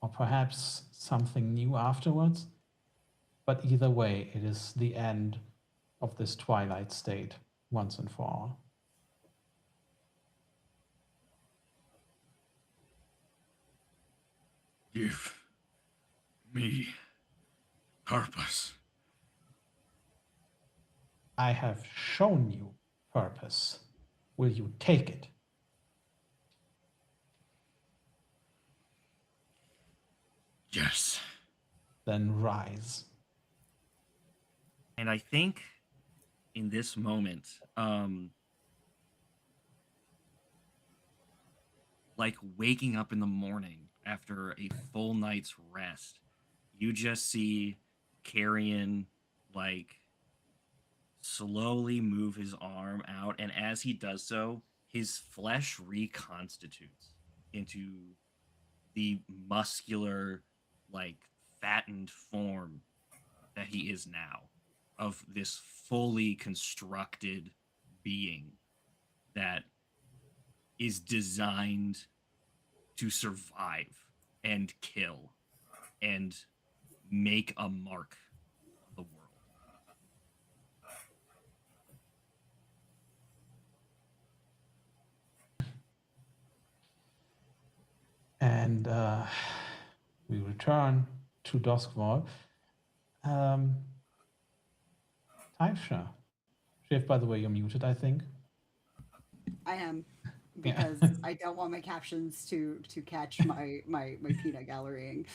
Or perhaps something new afterwards. But either way, it is the end of this twilight state once and for all. Give me purpose. I have shown you purpose. Will you take it? Yes. Then rise. And I think in this moment, like waking up in the morning after a full night's rest, you just see Carrion like slowly move his arm out, and as he does so, his flesh reconstitutes into the muscular, like fattened form that he is now, of this fully constructed being that is designed to survive and kill and make a mark on the world. And we return to Duskwall. Taisha. Shiv, by the way, you're muted, I think. I am, Yeah. because I don't want my captions to catch my peanut gallerying.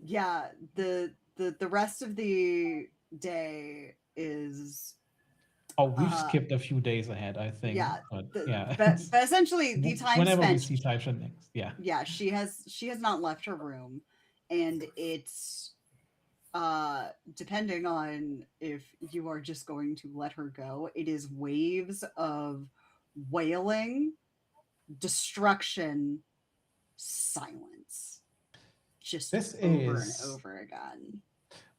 Yeah, the rest of the day is Oh, we've skipped a few days ahead, I think. yeah, yeah. but essentially the time whenever spent, we see Taisha next, yeah, she has not left her room, and it's depending on if you are just going to let her go, it is waves of wailing, destruction, silence, just This over is and over again.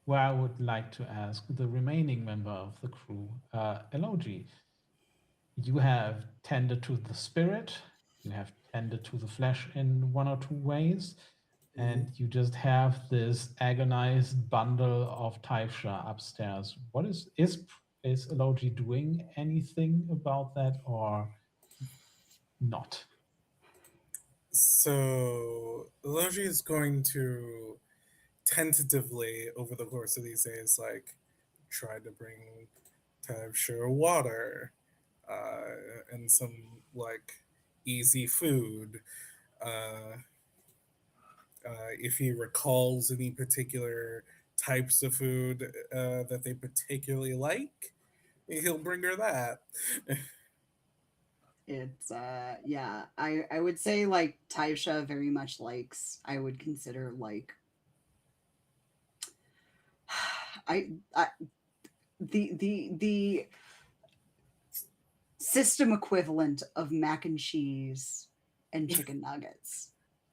where I would like to ask the remaining member of the crew, Elogi. You have tended to the spirit, you have tended to the flesh in one or two ways, and you just have this agonized bundle of Taisha upstairs. What is Elogi doing anything about that or not? So Logi is going to tentatively, over the course of these days, like try to bring Taisha water and some like easy food. If he recalls any particular types of food that they particularly like, he'll bring her that. It's yeah, I would say like Taisha very much likes, I would consider like I the system equivalent of mac and cheese and chicken nuggets.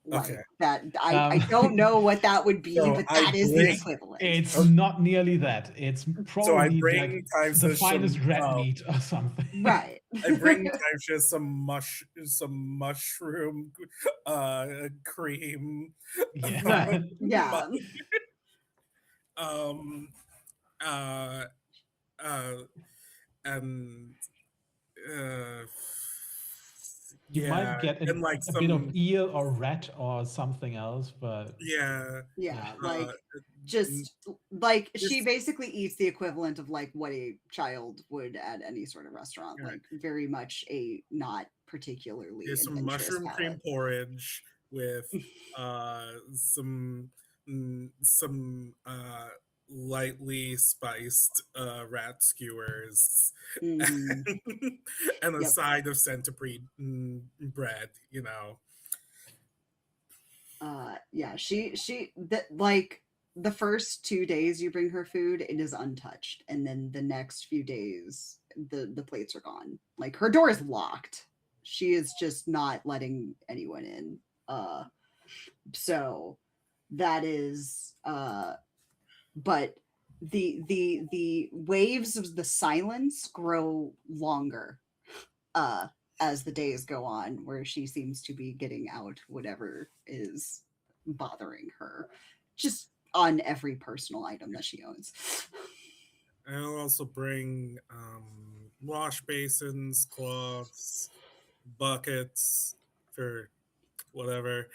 Like Okay. that, I don't know what that would be, So but I that is the bring- equivalent. It's not nearly that. It's probably bring like Taisha the finest some, red meat or something. Right. I bring Taisha some mushroom cream. Yeah. Right. Yeah. And You might get and like a bit of some eel or rat or something else, but yeah Like uh, just like she just- basically eats the equivalent of like what a child would at any sort of restaurant. Right. Like very much a not particularly Here's some adventurous mushroom cream palate. porridge with some lightly spiced rat skewers Mhm. and a Yep. side of centipede bread, you know. Yeah, she that like the first 2 days you bring her food, it is untouched, and then the next few days the plates are gone. Like her door is locked. She is just not letting anyone in. So that is but the waves of the silence grow longer as the days go on, where she seems to be getting out whatever is bothering her, just on every personal item that she owns. I'll also bring wash basins, cloths, buckets, for whatever.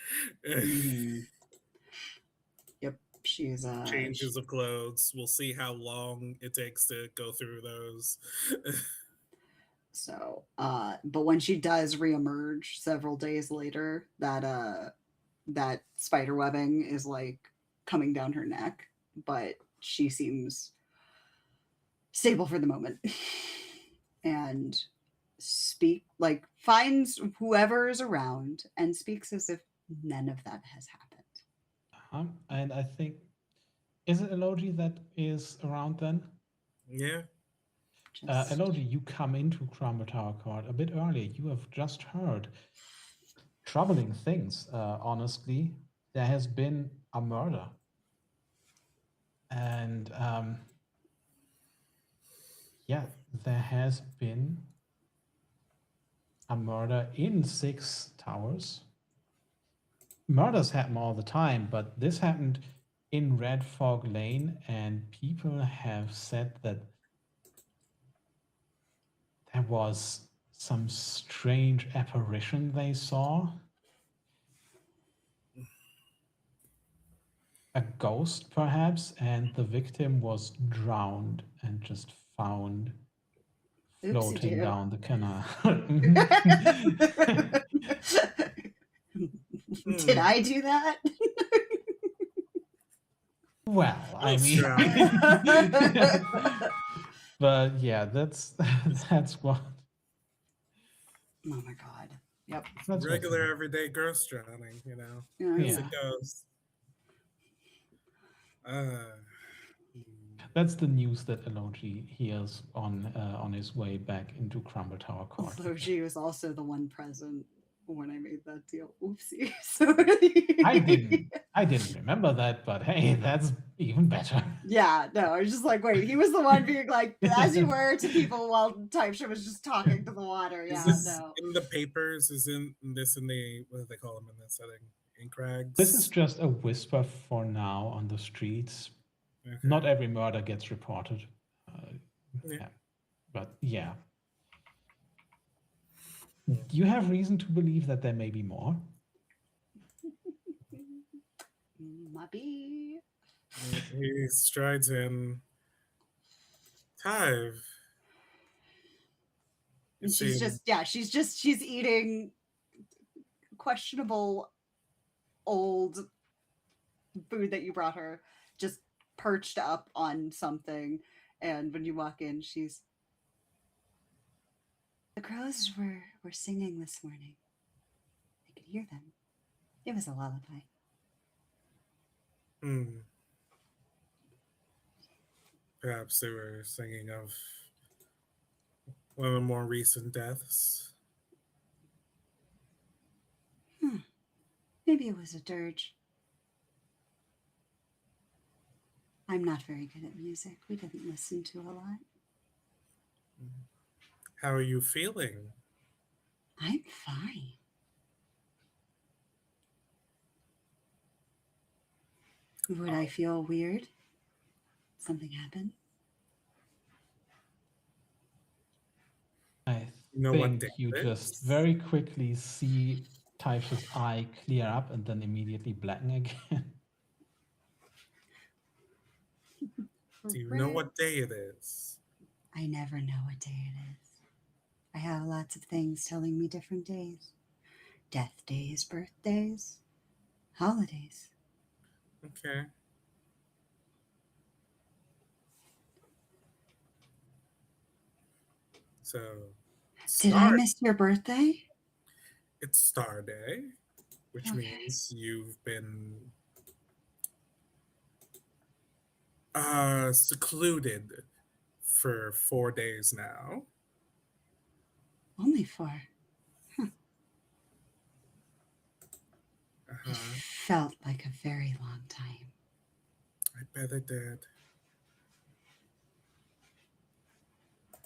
Mhm. Yep, she's Changes of clothes. We'll see how long it takes to go through those. so but when she does reemerge several days later, that spider webbing is like coming down her neck, but she seems stable for the moment. And finds whoever is around and speaks as if none of that has happened. And I think, is it Elogi that is around then? Yeah. Elogi, you come into Crumble Tower Court a bit earlier. You have just heard troubling things, honestly. There has been a murder. And yeah, there has been a murder in 6 towers. Murders happen all the time, but this happened in Red Fog Lane, and people have said that there was some strange apparition they saw. A ghost, perhaps, and the victim was drowned and just found floating Oopsie-doo. down the canal. Did I do that? Well, I mean, but yeah, that's what. Oh my god. Yep. That's Regular everyday ghost drowning, you know. Yeah. As it goes. That's the news that Elogi hears on his way back into Crumble Tower Court. Elogi was also the one present when I made that deal. Oopsie. I didn't remember that, but hey, that's even better. Yeah, no, I was just like, wait, he was the one being like, as you were to people while Typeship was just talking to the water. Yeah, is this no. in the papers? Is this in the, what do they call them in this setting? In Crags? This is just a whisper for now on the streets. Okay. Not every murder gets reported. Yeah. But yeah. You have reason to believe that there may be more. Maybe. He strides in. Tive. And she's eating questionable old food that you brought her, just perched up on something. And when you walk in, the crows were singing this morning. I could hear them. It was a lullaby. Perhaps they were singing of one of the more recent deaths. Maybe it was a dirge. I'm not very good at music. We didn't listen to a lot. How are you feeling? I'm fine. Would I feel weird? Something happened? I know what think day you it just is? very quickly see Typhus' eye clear up and then immediately blacken again. Do you know what day it is? I never know what day it is. I have lots of things telling me different days. Death days, birthdays, holidays. Okay. So, Did I miss your birthday? It's Star Day, which Okay. means you've been secluded for 4 days now. Only 4. Uh-huh. It felt like a very long time. I bet it did.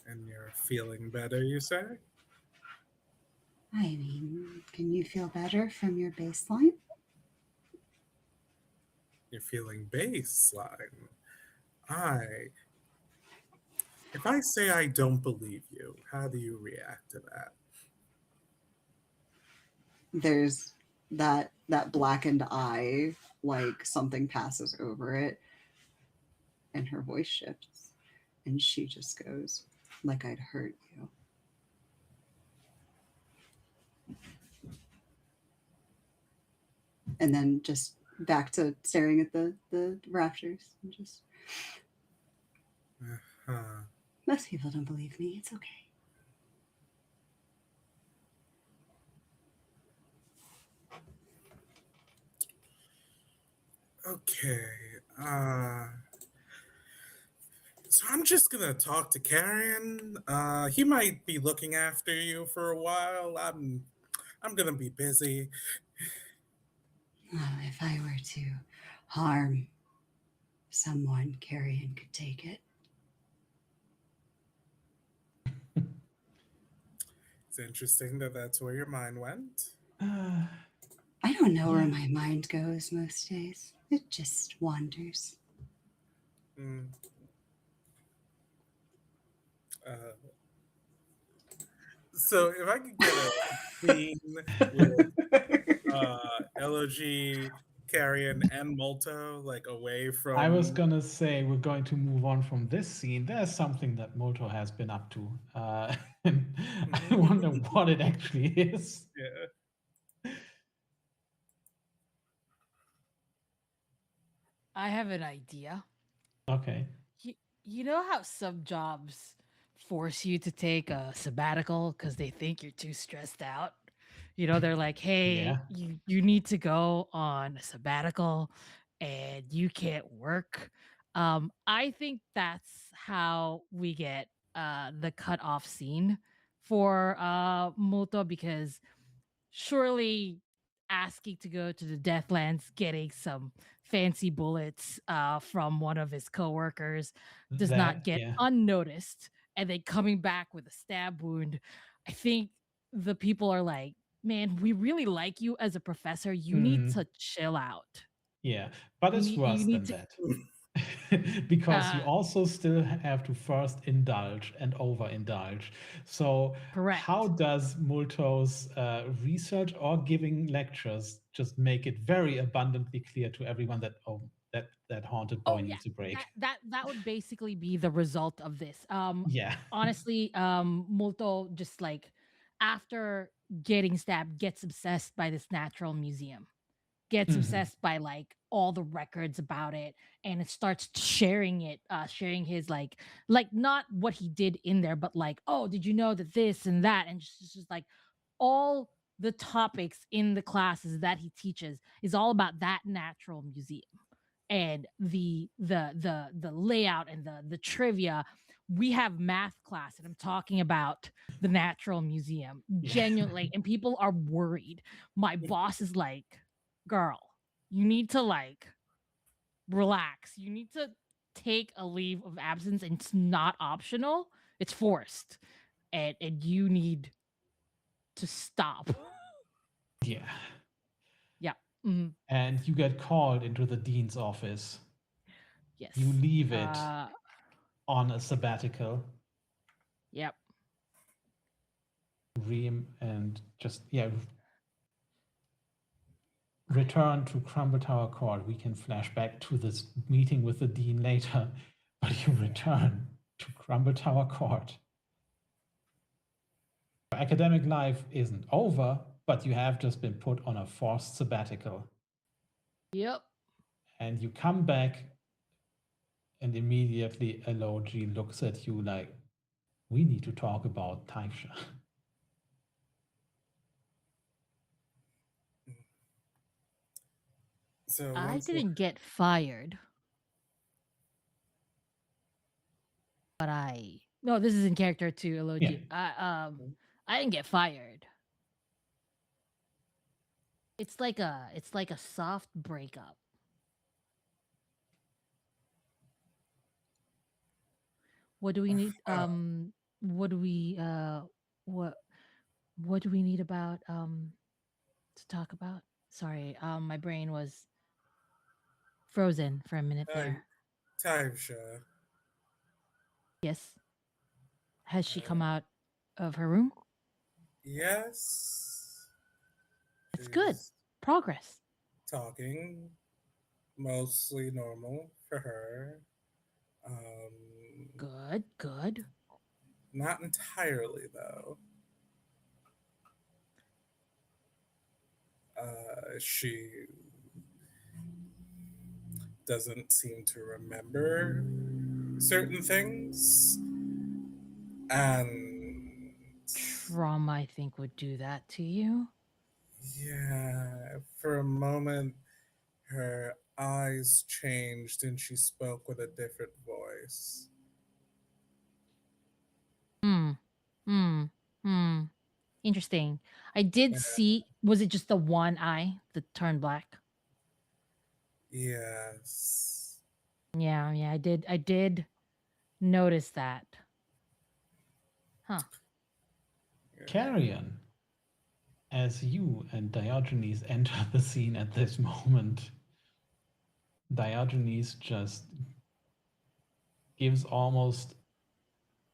And you're feeling better, you say? I mean, can you feel better from your baseline? You're feeling baseline. If I say I don't believe you, how do you react to that? there's that blackened eye, like something passes over it, and her voice shifts, and she just goes, "Like I'd hurt you." And then just back to staring at the rafters and just. Most people don't believe me. It's okay. Okay. So I'm just gonna talk to Karen. He might be looking after you for a while. I'm gonna be busy. Well, if I were to harm someone, Carrion could take it. It's interesting that that's where your mind went. I don't know where my mind goes most days. It just wanders. Mm. So if I could get a scene with LOG, Carrion, and Molto, like away from. I was gonna say we're going to move on from this scene. There's something that Molto has been up to. And I wonder what it actually is. Yeah. I have an idea. Okay. You know how some jobs force you to take a sabbatical because they think you're too stressed out? You know, they're like, hey, Yeah. you need to go on a sabbatical and you can't work. I think that's how we get the cut off scene for Muto, because surely asking to go to the Deathlands, getting some fancy bullets from one of his coworkers does not get unnoticed, and then coming back with a stab wound. I think the people are like, man, we really like you as a professor. You need to chill out. Yeah, but it's worse than that. Because you also still have to first indulge and overindulge. So correct. How does Multo's research or giving lectures just make it very abundantly clear to everyone that that haunted boy needs a break? That would basically be the result of this. Yeah. Honestly, Multo just like after getting stabbed gets obsessed by this natural museum. Gets obsessed by like all the records about it, and it starts sharing it, sharing his like not what he did in there, but like, oh, did you know that this and that, and just like all the topics in the classes that he teaches is all about that natural museum, and the layout and the trivia. We have math class and I'm talking about the natural museum genuinely, and people are worried. My boss is like, girl, you need to like relax. You need to take a leave of absence, and it's not optional. It's forced. And you need to stop. Yeah. Yeah. And you get called into the dean's office. Yes. You leave it on a sabbatical. Yep. And just return to Crumble Tower Court. We can flash back to this meeting with the dean later, but you return to Crumble Tower Court. Your academic life isn't over, but you have just been put on a forced sabbatical. Yep. And you come back, and immediately Elogi looks at you like, we need to talk about Taisha. So I didn't get fired. But no, this is in character too, Elogi. Yeah. I didn't get fired. It's like a soft breakup. What do we need? What do we what do we need about to talk about? Sorry, my brain was frozen for a minute there. Taisha. Yes. Has she come out of her room? Yes. It's good. She's Progress. talking, mostly normal for her. Um, Good, good. Not entirely, though. She doesn't seem to remember certain things. And Trauma, I think, would do that to you. yeah, for a moment, her eyes changed and she spoke with a different voice. Hmm. Hmm. Hmm. Interesting. I did Yeah, see. Was it just the one eye that turned black? yes. Yeah, yeah. I did notice that. Huh. Carrion, as you and Diogenes enter the scene at this moment, Diogenes just gives almost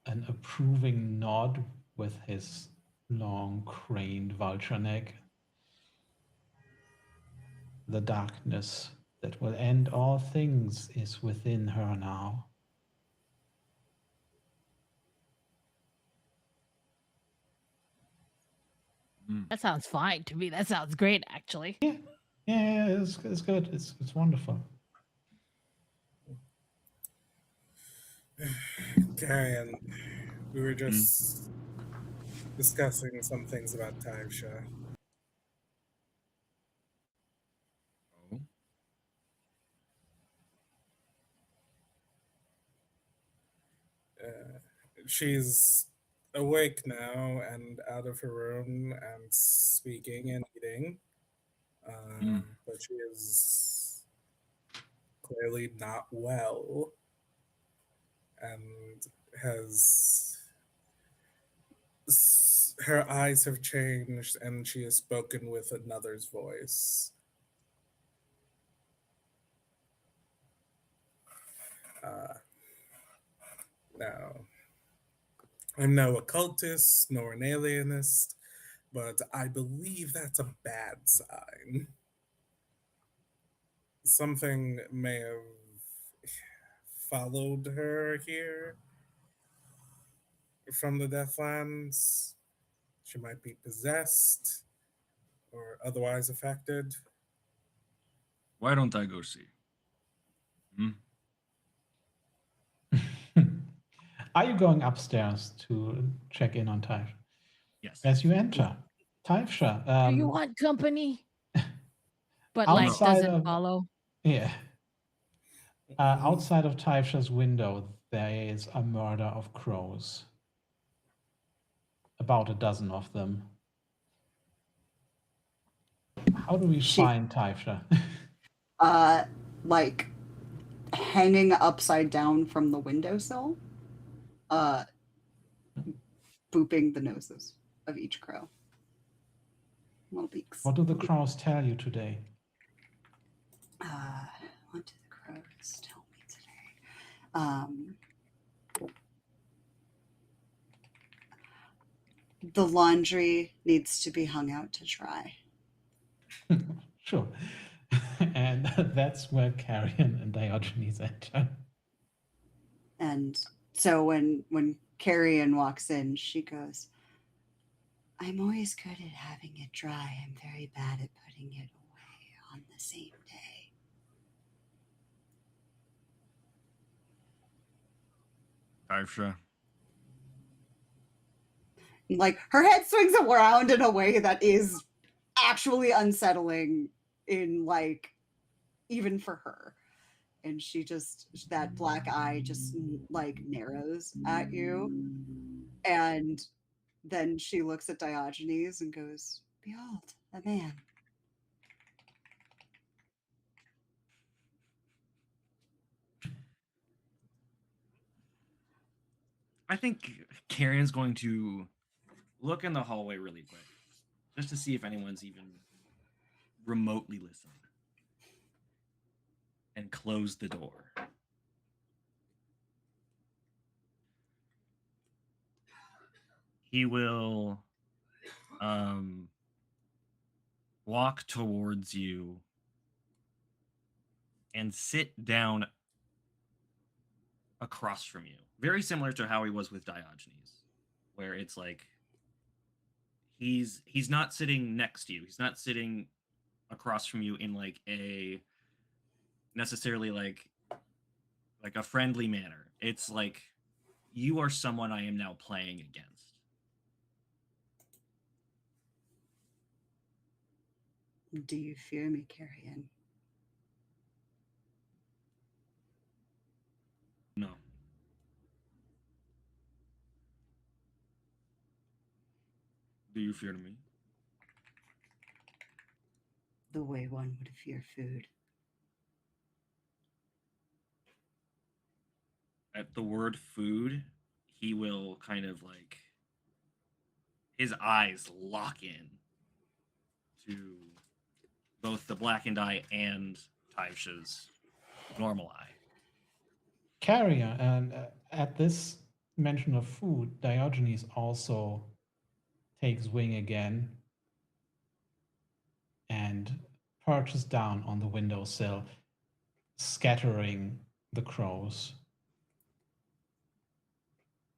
an approving nod with his long craned vulture neck. The darkness that will end all things is within her now. That sounds fine to me. That sounds great, actually. Yeah, yeah, it's good. It's wonderful. Carrion, we were just discussing some things about Taisha. Oh. She's awake now and out of her room and speaking and eating. But she is clearly not well and has. Her eyes have changed and she has spoken with another's voice. Uh, Now, I'm no occultist nor an alienist, but I believe that's a bad sign. Something may have followed her here from the Deathlands. She might be possessed or otherwise affected. Why don't I go see? Hmm? Are you going upstairs to check in on Taifsha? Yes. As you enter, Taifsha, Do you want company? But outside like, doesn't of follow. yeah, outside of Taifsha's window, there is a murder of crows. About a dozen of them. How do we She- find Taifsha? Like hanging upside down from the windowsill, uh, booping the noses of each crow. Little beaks. What do the crows tell you today? What do the crows tell me today? The laundry needs to be hung out to dry. Sure. And that's where Carrion and Diogenes enter. And so when Carrion walks in, she goes, I'm always good at having it dry. I'm very bad at putting it away on the same day. Taifsha. Like her head swings around in a way that is actually unsettling in like even for her. And she just that black eye just like narrows at you. And then she looks at Diogenes and goes, Behold, a man. I think Karen's going to look in the hallway really quick, just to see if anyone's even remotely listening, and close the door. He will walk towards you and sit down across from you. Very similar to how he was with Diogenes, where it's like he's not sitting next to you. He's not sitting across from you in like a necessarily like a friendly manner. It's like you are someone I am now playing against. Do you fear me, Carrion? No. Do you fear me? The way one would fear food. At the word food, he will kind of like his eyes lock in to both the blackened eye and Taisha's normal eye. Carrier, and at this mention of food, Diogenes also takes wing again and perches down on the windowsill, scattering the crows.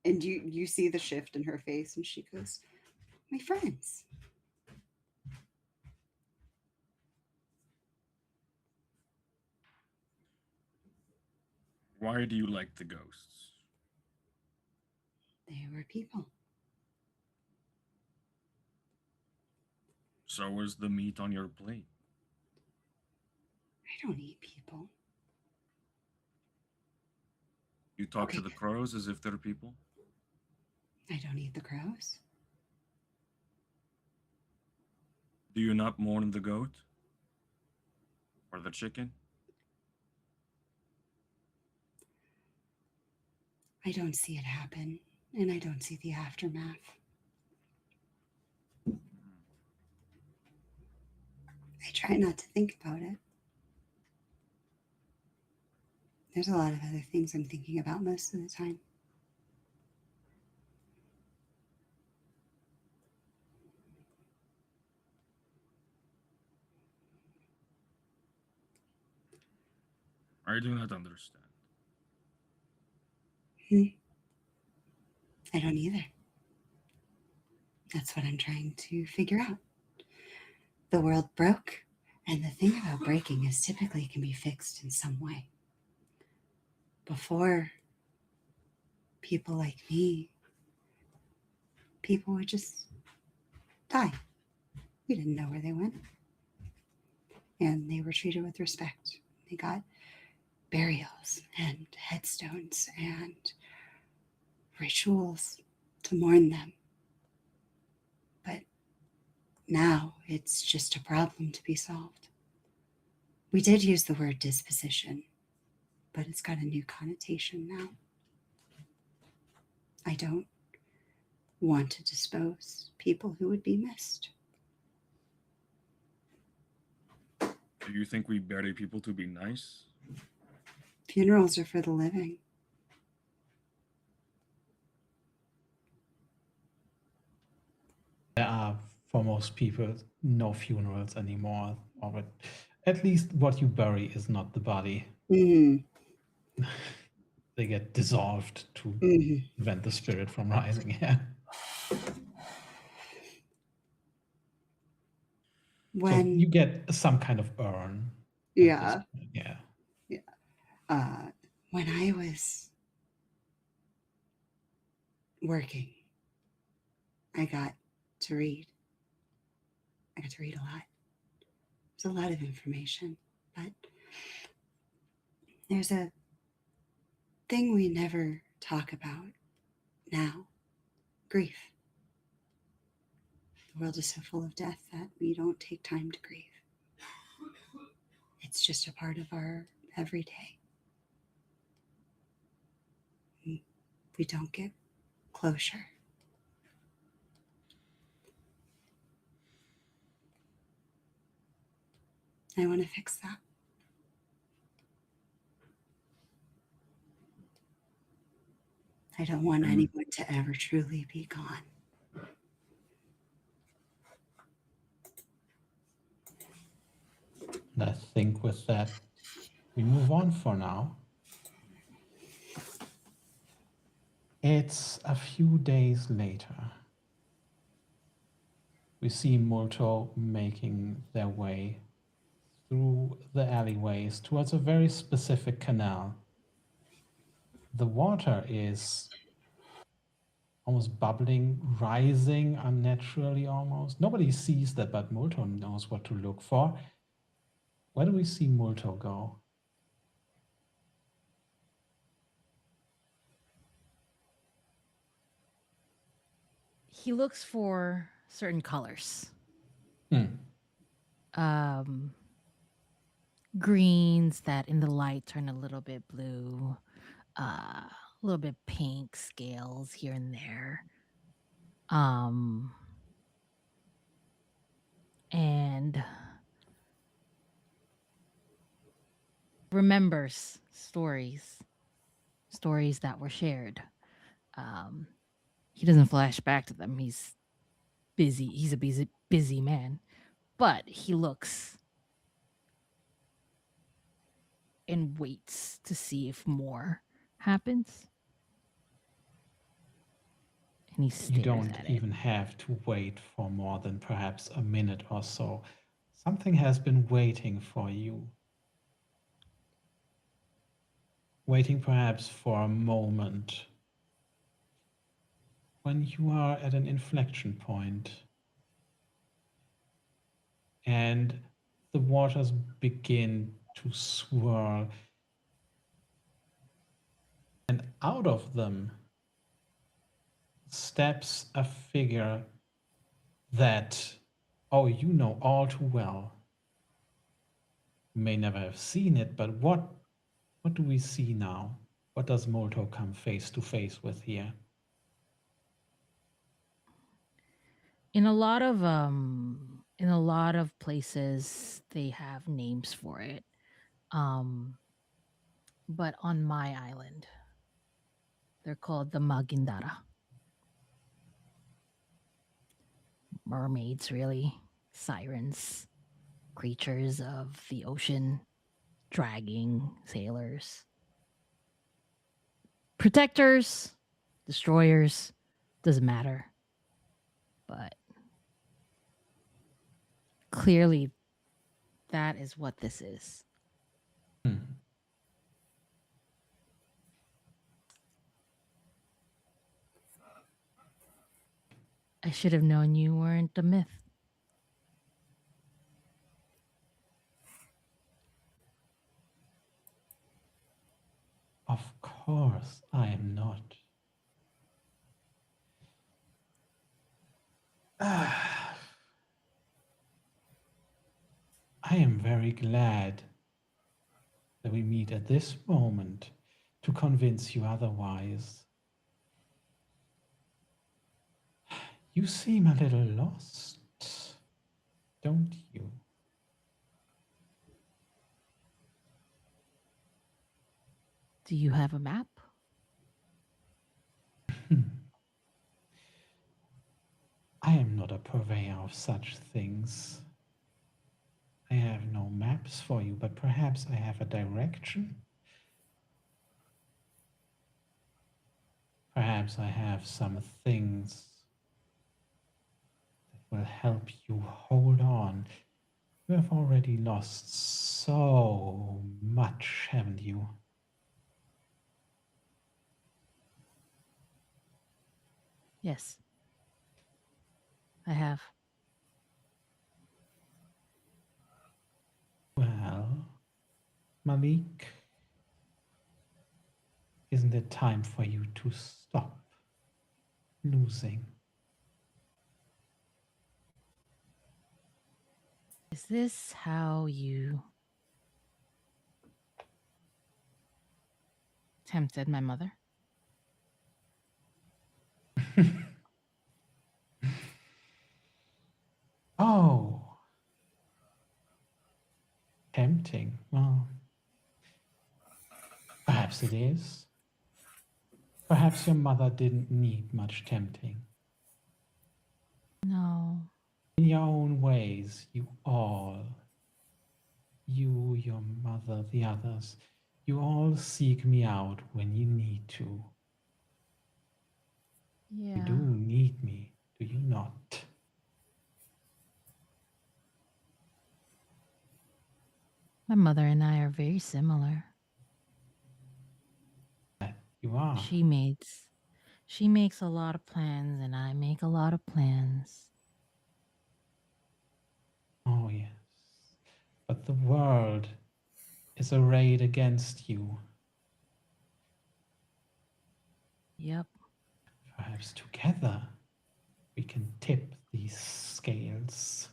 And you see the shift in her face, and she goes, "My friends." Why do you like the ghosts? They were people. So is the meat on your plate. I don't eat people. You talk Okay. to the crows as if they're people? I don't eat the crows. Do you not mourn the goat? Or the chicken? I don't see it happen, and I don't see the aftermath. I try not to think about it. There's a lot of other things I'm thinking about most of the time. I do not understand. I don't either. That's what I'm trying to figure out. The world broke, and the thing about breaking is typically it can be fixed in some way. Before people like me, people would just die. We didn't know where they went. And they were treated with respect. They got burials and headstones and rituals to mourn them. But now it's just a problem to be solved. We did use the word disposition, but it's got a new connotation now. I don't want to dispose people who would be missed. Do you think we bury people to be nice? Funerals are for the living. There are, for most people, no funerals anymore, or at least what you bury is not the body. Mm-hmm. They get dissolved to prevent the spirit from rising. Yeah. So you get some kind of urn. Yeah. Yeah. Yeah. When I was working, I got to read. I got to read a lot. There's a lot of information, but there's a thing we never talk about now: grief. The world is so full of death that we don't take time to grieve. It's just a part of our everyday. We don't get closure. I want to fix that. I don't want anyone to ever truly be gone. think with that, we move on for now. It's a few days later. We see Molto making their way through the alleyways towards a very specific canal. The water is almost bubbling, rising unnaturally almost. Nobody sees that, but Molto knows what to look for. Where do we see Molto go? He looks for certain colors. Greens that in the light turn a little bit blue, a little bit pink, scales here and there. And remembers stories that were shared. He doesn't flash back to them. He's busy. He's a busy man, but he looks and waits to see if more happens. And he stares You don't at even have to wait for more than perhaps a minute or so. Something has been waiting for you. Waiting perhaps for a moment when you are at an inflection point and the waters begin to swirl, and out of them steps a figure that, oh, you know all too well. You may never have seen it, but what do we see now? What does Molto come face to face with here? In a lot of places they have names for it. But on my island, they're called the Magindara. Mermaids, really. Sirens. Creatures of the ocean. Dragging sailors. Protectors. Destroyers. Doesn't matter. But clearly, that is what this is. I should have known you weren't a myth. Of course, I am not. I am very glad that we meet at this moment to convince you otherwise. You seem a little lost, don't you? Do you have a map? I am not a purveyor of such things. I have no maps for you, but perhaps I have a direction. Perhaps I have some things that will help you hold on. You have already lost so much, haven't you? Yes. I have. Well, Malik, isn't it time for you to stop losing? Is this how you tempted my mother? Oh, tempting. Well, perhaps it is. Perhaps your mother didn't need much tempting. No. In your own ways, you all You, your mother, the others, you all seek me out when you need to. Yeah. You do need me, do you not? My mother and I are very similar. You are. She makes a lot of plans and I make a lot of plans. Oh, yes. But the world is arrayed against you. Yep. Perhaps together we can tip these scales.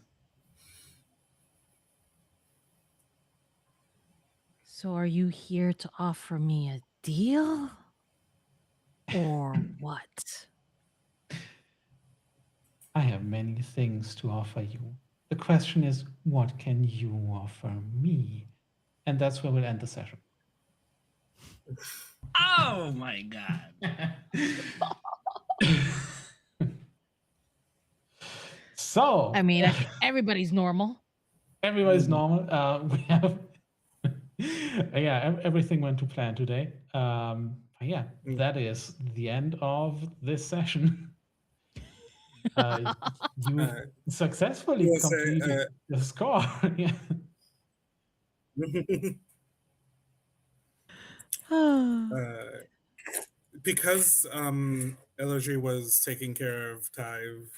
So are you here to offer me a deal? Or what? I have many things to offer you. The question is, what can you offer me? And that's where we'll end the session. Oh my god. So, I mean, everybody's normal. everybody's normal. We have, yeah, everything went to plan today. Yeah, that is the end of this session. You successfully you say, completed the score. Yeah. Because Elegy was taking care of Tive,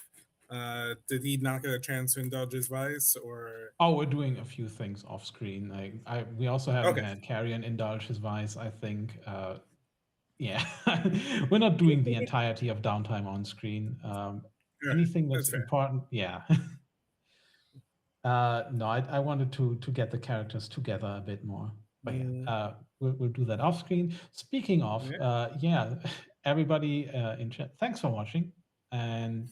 did he not get a chance to indulge his vice, or? Oh, we're doing a few things off screen. We also haven't Okay. had Carrion indulge his vice, I think. Yeah, we're not doing the entirety of downtime on screen. Anything that's fair. important, yeah. No, I wanted to get the characters together a bit more. But yeah, we'll do that off screen. Speaking of, yeah, everybody in chat, thanks for watching. And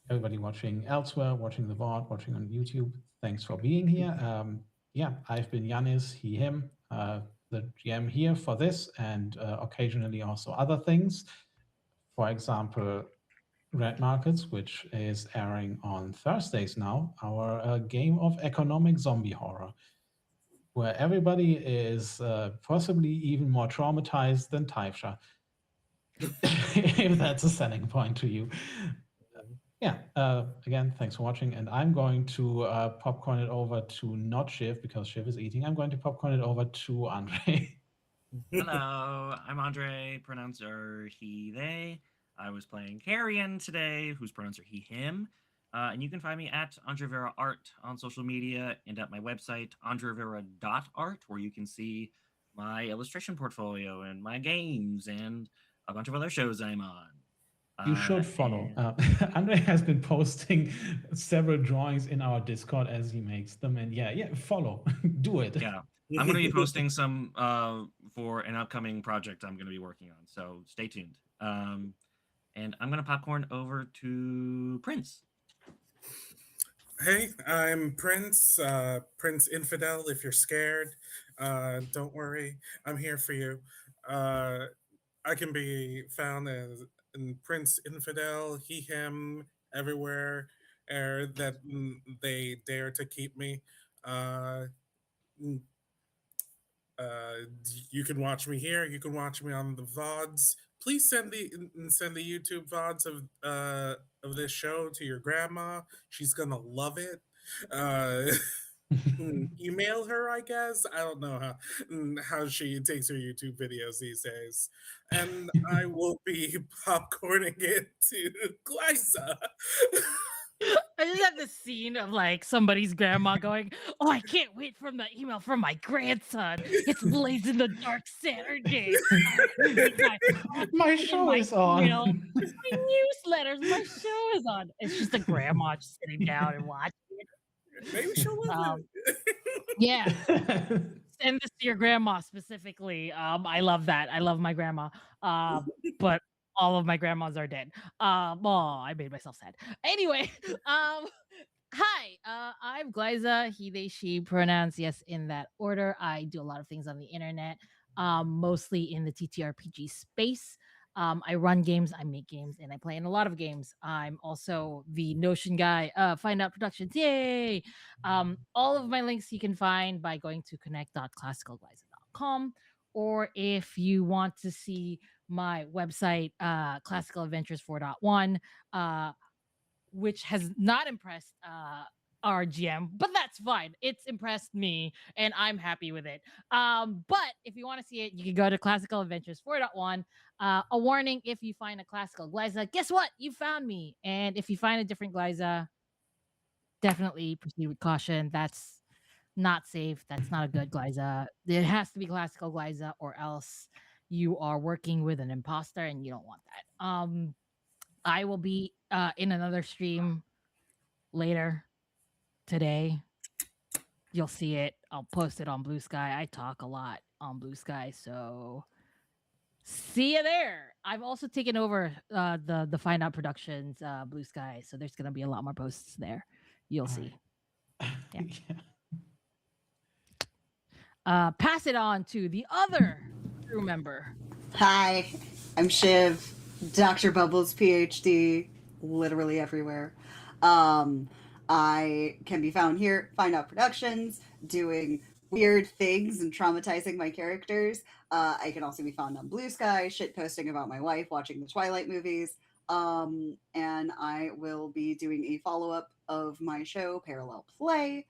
everybody watching elsewhere, watching the VOD, watching on YouTube, thanks for being here. Yeah, I've been Janis, he, him, the GM here for this, and occasionally also other things. For example, Red Markets, which is airing on Thursdays now, our game of economic zombie horror, where everybody is possibly even more traumatized than Taifsha, if that's a selling point to you. Yeah, again, thanks for watching, and I'm going to popcorn it over to not Shiv, because Shiv is eating. I'm going to popcorn it over to Andre. Hello, I'm Andre, pronouncer he, they. I was playing Carrion today, whose pronouncer he, him. And you can find me at Andre Vera Art on social media and at my website, andrevera.art, where you can see my illustration portfolio and my games and a bunch of other shows I'm on. You should follow. Andre has been posting several drawings in our Discord as he makes them, and yeah, follow. Do it. Yeah, I'm going to be posting some for an upcoming project I'm going to be working on, so stay tuned. And I'm going to popcorn over to Prince. Hey, I'm Prince, Prince Infidel. If you're scared, don't worry, I'm here for you. I can be found as Prince Infidel, he, him, everywhere that they dare to keep me. You can watch me here. You can watch me on the VODs. Please send the YouTube VODs of this show to your grandma. She's gonna love it. Email her, I guess. I don't know how she takes her YouTube videos these days. And I will be popcorning it to Glyza. I just have this scene of like somebody's grandma going, "Oh, I can't wait for the email from my grandson. It's Blaze in the Dark Saturday. My show is on. My newsletters. My show is on." It's just a grandma just sitting down and watching it. Maybe she'll love it. Yeah. Send this to your grandma specifically. I love that. I love my grandma. But all of my grandmas are dead. Oh, I made myself sad. Anyway, hi, I'm Glyza, he, they, she, pronouns, yes, in that order. I do a lot of things on the internet, mostly in the TTRPG space. I run games, I make games, and I play in a lot of games. I'm also the Notion guy. Find Out Productions, yay! All of my links you can find by going to connect.classicalglyza.com, or if you want to see my website, Classical Adventures 4.1, which has not impressed our GM, but that's fine. It's impressed me, and I'm happy with it. But if you want to see it, you can go to Classical Adventures 4.1. A warning: if you find a classical Glyza, guess what? You found me. And if you find a different Glyza, definitely proceed with caution. That's not safe. That's not a good Glyza. It has to be classical Glyza, or else you are working with an imposter, and you don't want that. I will be in another stream later today. You'll see it. I'll post it on Blue Sky. I talk a lot on Blue Sky, so see you there. I've also taken over the Find Out Productions Blue Sky, so there's gonna be a lot more posts there. You'll see. Yeah. Pass it on to the other crew member. Hi, I'm Shiv, Dr. Bubbles, PhD, literally everywhere. I can be found here, Find Out Productions, doing weird things and traumatizing my characters. I can also be found on Blue Sky, shit posting about my wife watching the Twilight movies. And I will be doing a follow-up of my show, Parallel Play,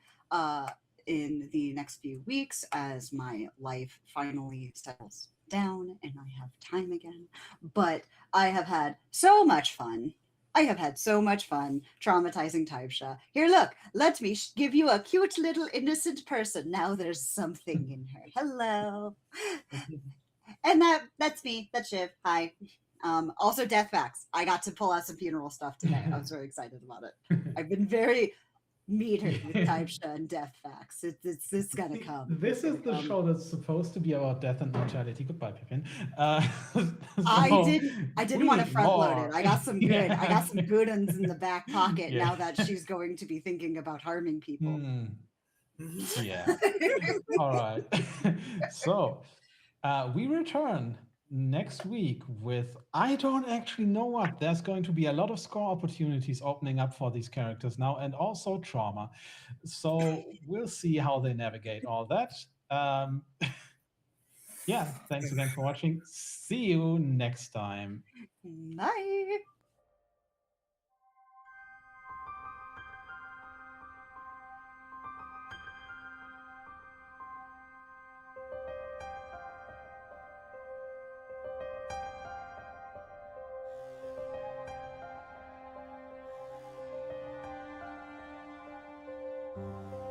in the next few weeks as my life finally settles down and I have time again. But I have had so much fun. I have had so much fun traumatizing Taibsha. Here, look, let me give you a cute little innocent person. Now there's something in her. Hello. And that's me. That's Shiv. Hi. Also, death facts. I got to pull out some funeral stuff today. I was very excited about it. I've been very metered with Taibsha and death facts. It's gonna come. This is the show that's supposed to be about death and mortality. Goodbye, Pippin. I didn't want to front load it. I got some good. Yeah. I got some good ones in the back pocket now that she's going to be thinking about harming people. Yeah. All right. So we return next week with, I don't actually know what. There's going to be a lot of score opportunities opening up for these characters now, and also trauma. So we'll see how they navigate all that. Yeah, thanks again for watching. See you next time. Bye.